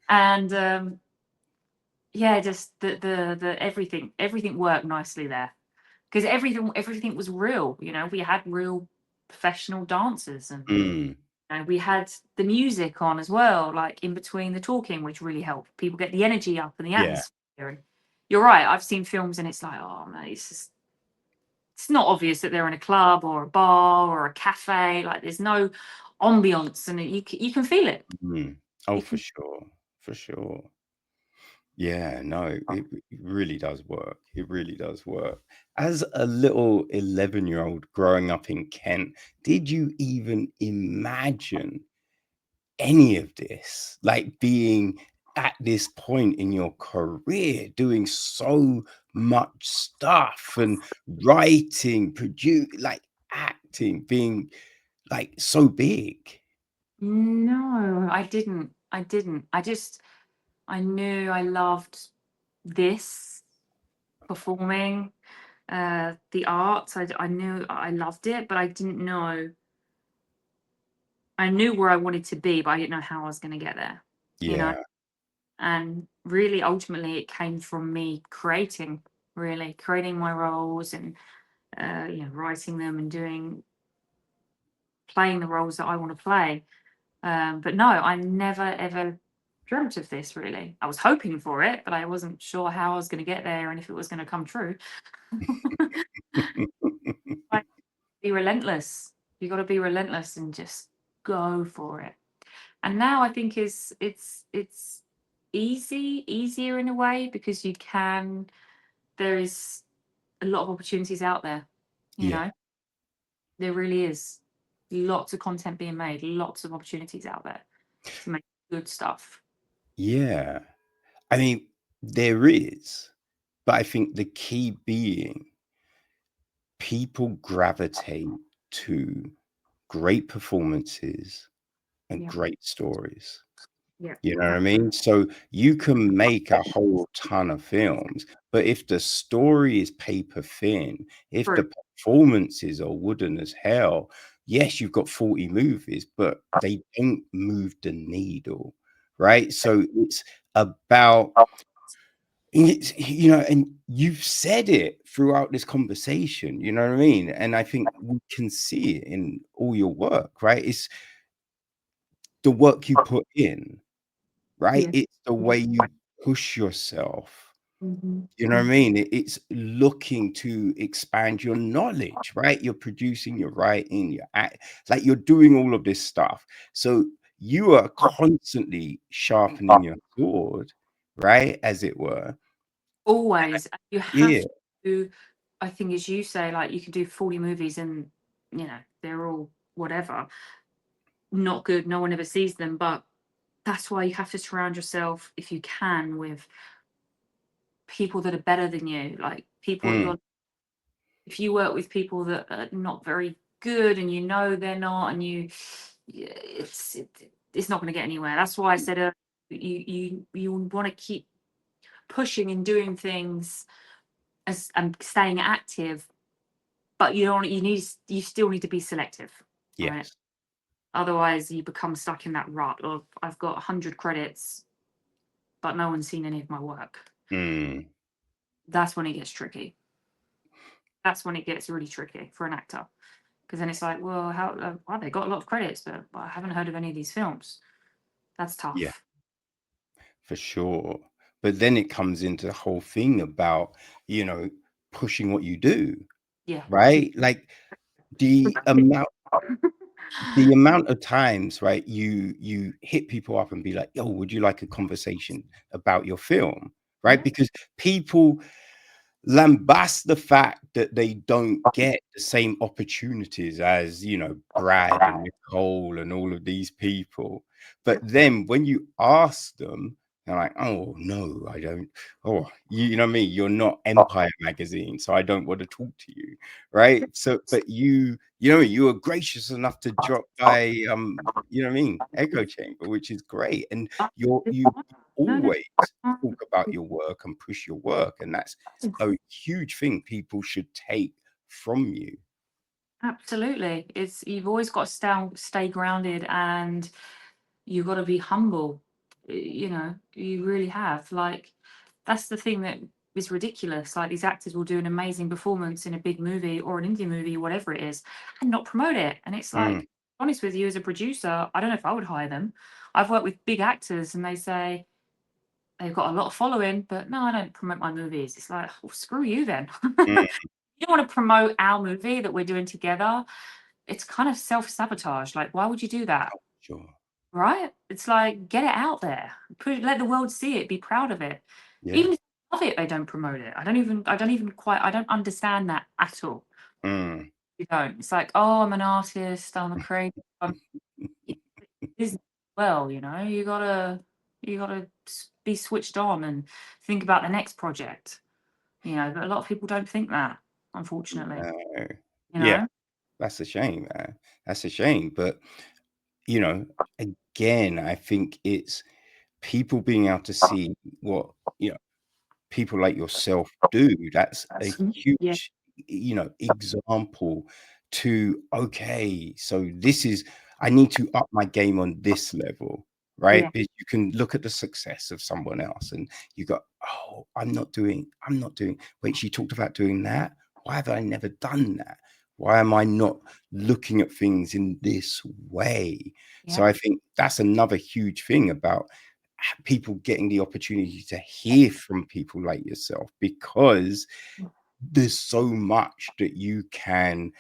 and yeah, just the everything worked nicely there, because everything was real. We had real professional dancers, and mm, we had the music on as well, like in between the talking, which really helped people get the energy up and the yeah. atmosphere. And you're right, I've seen films and it's like, oh man, it's not obvious that they're in a club or a bar or a cafe. Like, there's no ambiance, and you can feel it. Mm. Oh, You for can, sure. For sure. Yeah, no, it really does work. It really does work. As a little 11-year-old growing up in Kent, did you even imagine any of this? Like, being at this point in your career, doing so much stuff and writing, like acting, being like so big. no, I didn't. I knew I loved this, performing, the arts. I knew I loved it, but I didn't know. I knew where I wanted to be, but I didn't know how I was going to get there. You know, Yeah, and really, ultimately, it came from me creating my roles, and writing them, and playing the roles that I want to play. But no, I never ever dreamt of this really. I was hoping for it, but I wasn't sure how I was going to get there and if it was going to come true. Like, be relentless. You got to be relentless and just go for it. And now I think it's easier in a way, because there is a lot of opportunities out there. You yeah, know, there really is lots of content being made, lots of opportunities out there to make good stuff. yeah. I mean, there is, but I think the key being people gravitate to great performances and Yeah, great stories. yeah, You know what I mean? So you can make a whole ton of films, but if the story is paper thin, if true. the performances are wooden as hell, yes, you've got 40 movies, but they don't move the needle, right? So it's about and you've said it throughout this conversation, you know what I mean? And I think we can see it in all your work, right? It's the work you put in, right? Yeah. It's the Yeah. way you push yourself. Mhm. You know what I Mhm. mean? It's looking to expand your knowledge, right? You're producing, you're writing, like you're doing all of this stuff. So you are constantly sharpening your sword, right? As it were. Always. And you Yeah. have to, I think, as you say, like, you can do 40 movies and, they're all whatever, not good. No one ever sees them. But that's why you have to surround yourself, if you can, with people that are better than you. Like, people that Mm, you're, if you work with people that are not very good, and they're not, and yeah, it's not going to get anywhere. That's why I said, you want to keep pushing and doing things, and staying active, but you still need to be selective, right? yes. Otherwise, you become stuck in that rut of, I've got 100 credits, but no one's seen any of my work. Mm, That's when it gets tricky. That's when it gets really tricky for an actor, because then it's like, well, well, they got a lot of credits, but I haven't heard of any of these films. That's yeah, tough. for sure. but then it comes into the whole thing about, pushing what you do, Yeah. right? Like the amount the amount of times, right, you hit people up and be like, "Yo, would you like a conversation about your film?" Right? Yeah. Because people lambast the fact that they don't get the same opportunities as, Brad and Nicole and all of these people. But then when you ask them, they're like, "Oh, no, I don't. Oh, you know what I mean? You're not Empire magazine, so I don't want to talk to you." Right? So, but you were gracious enough to drop by, you know what I mean, Echo Chamber, which is great. And you No, no. always talk about your work and push your work, and that's a huge thing people should take from you. Absolutely. You've always got to stay grounded, and you've got to be humble. You really have. Like, that's the thing that is ridiculous. Like, these actors will do an amazing performance in a big movie or an indie movie, whatever it is, and not promote it. And it's Mm, like, honest with you, as a producer, I don't know if I would hire them. I've worked with big actors and they say they've got a lot of following, but no, I don't promote my movies. It's like, well, screw you then. mm, You don't want to promote our movie that we're doing together. It's kind of self-sabotage. Like, why would you do that? sure. Right? It's like, get it out there. Let the world see it, be proud of it. Yeah. Even if they love it, they don't promote it. I don't understand that at all. Mm. You don't. It's like, oh, I'm an artist, I'm a creator. Business as well, you gotta be switched on and think about the next project. But a lot of people don't think that, unfortunately. No. You Yeah, know? that's a shame, man. That's a shame. But, you know, again, I think it's people being able to see what, people like yourself do. That's a Yeah, huge, example to, okay, so this is, I need to up my game on this level, right? yeah, Because you can look at the success of someone else and you go, oh, I'm not doing, wait, she talked about doing that. Why have I never done that? Why am I not looking at things in this way? So yeah. I think that's another huge thing about people getting the opportunity to hear from people like yourself, because there's so much that you can,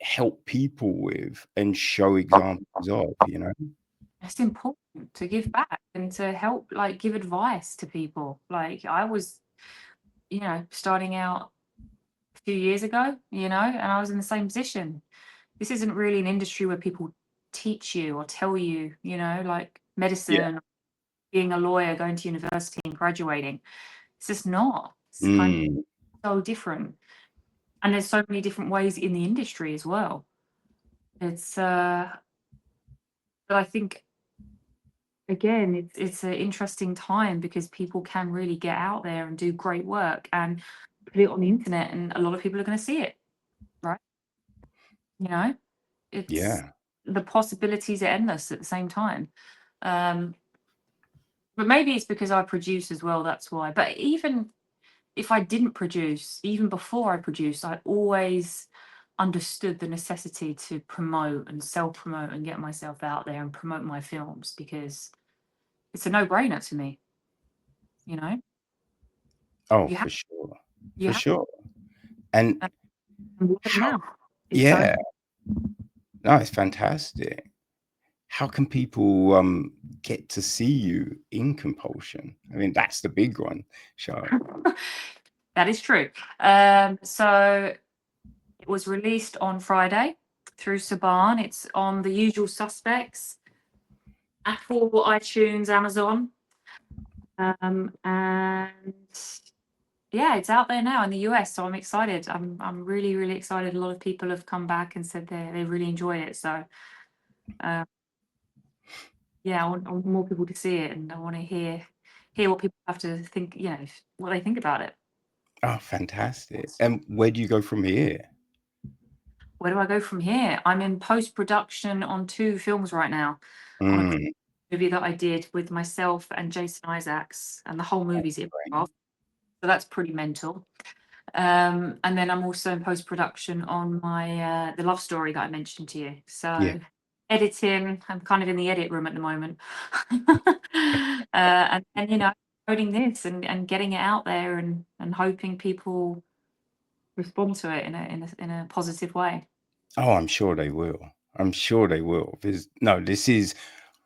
help people with and show examples of. It's important to give back and to help, like, give advice to people. Like, I was, starting out a few years ago, and I was in the same position. This isn't really an industry where people teach you or tell you, like Yeah. medicine, being a lawyer, going to university and graduating. It's just not. It's kind of Mm, so different. And there's so many different ways in the industry as well. It's but I think, again, it's an interesting time because people can really get out there and do great work and put it on the internet, and a lot of people are going to see it, right? You know, it's yeah. the possibilities are endless at the same time. Um, but maybe it's because I produce as well. That's why. But even if I didn't produce, even before I produced, I always understood the necessity to promote and self promote and get myself out there and promote my films, because it's a no brainer to me. You know, Oh, you have for sure. you For have sure. And to, and word of how, mouth is so. yeah, no, it's fantastic. How can people get to see you in Compulsion? I mean, that's the big one, Charlotte. That is true. So it was released on Friday through Saban. It's on the usual suspects: Apple, iTunes, Amazon. And yeah, it's out there now in the US, so I'm excited. I'm really, really excited. A lot of people have come back and said they really enjoy it. So uh, yeah, I want more people to see it, and I want to hear what people have to think. What they think about it. Oh, fantastic. And where do you go from here? Where do I go from here? I'm in post production on 2 films right now, on a Mm, movie that I did with myself and Jason Isaacs, and the whole movie's great. improv. So that's pretty mental. And then I'm also in post production on my the love story that I mentioned to you. Yeah. So editing, I'm kind of in the edit room at the moment. and you know, promoting this and getting it out there and hoping people respond to it in a positive way. Oh, I'm sure they will. I'm sure they will.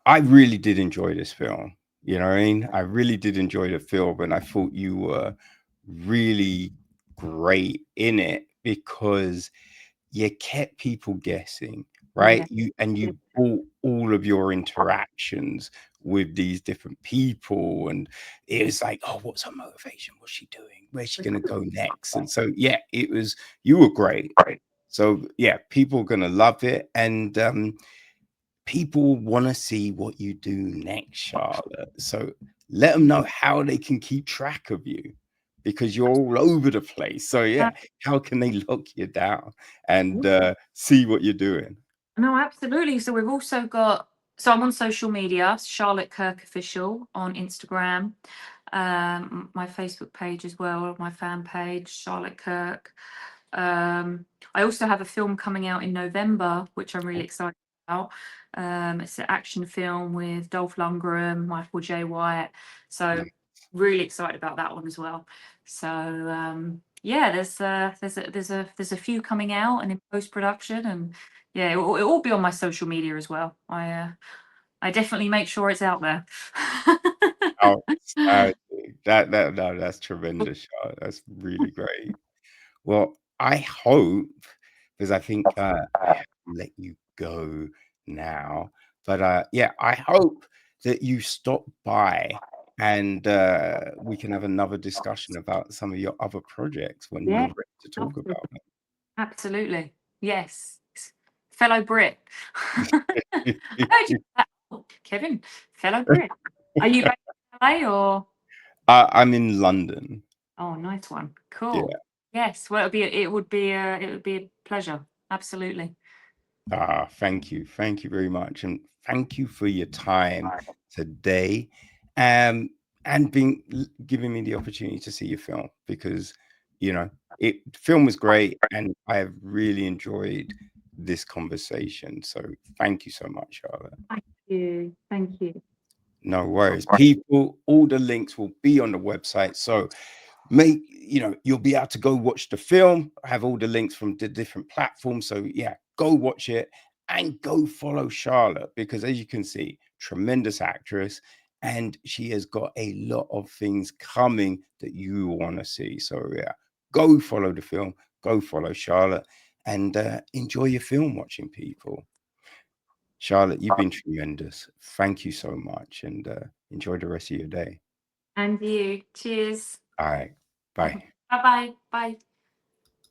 I really did enjoy this film. You know what I mean? I really did enjoy the film, and I thought you were really great in it because you kept people guessing, right? Yeah. You brought all of your interactions with these different people, and it was like, oh, what's her motivation? What's she doing? Where's she gonna go next? And so, yeah, you were great. So yeah, people are gonna love it, and people want to see what you do next, Charlotte. So let them know how they can keep track of you because you're all over the place. So Uh, yeah, how can they lock you down and yeah. see what you're doing? No, absolutely. So we've also got, so I'm on social media, Charlotte Kirk Official on Instagram, my Facebook page as well, my fan page, Charlotte Kirk. I also have a film coming out in November, which I'm really excited about. It's an action film with Dolph Lundgren, Michael J. White. So Nice. really excited about that one as well. So yeah, there's a few coming out and in post production, and yeah, it'll all be on my social media as well. I definitely make sure it's out there. Oh, no, that's tremendous, Charlotte. That's really great. Well, I hope, because I think I have to let you go now, but yeah, I hope that you stop by and we can have another discussion about some of your other projects when Yeah, you're ready to talk about absolutely. Yes. Fellow Brit. I them. heard you Kevin, fellow Brit. Are you based in LA or? I'm in London. Oh, nice one. Cool. Yeah. Yes. Well, it would be a pleasure. Absolutely. Thank you. Thank you very much. And thank you for your time today. Um, and giving me the opportunity to see your film because film was great and I have really enjoyed this conversation. So thank you so much, Charlotte. Thank you. Thank you. No worries. People, all the links will be on the website. So you'll be able to go watch the film. I have all the links from the different platforms. So yeah, go watch it and go follow Charlotte because as you can see, tremendous actress and she has got a lot of things coming that you want to see. So yeah, go follow the film, go follow Charlotte and enjoy your film watching, people. Charlotte, you've been tremendous. Thank you so much and enjoy the rest of your day. And you. Cheers. All right. Bye. Bye-bye. Bye.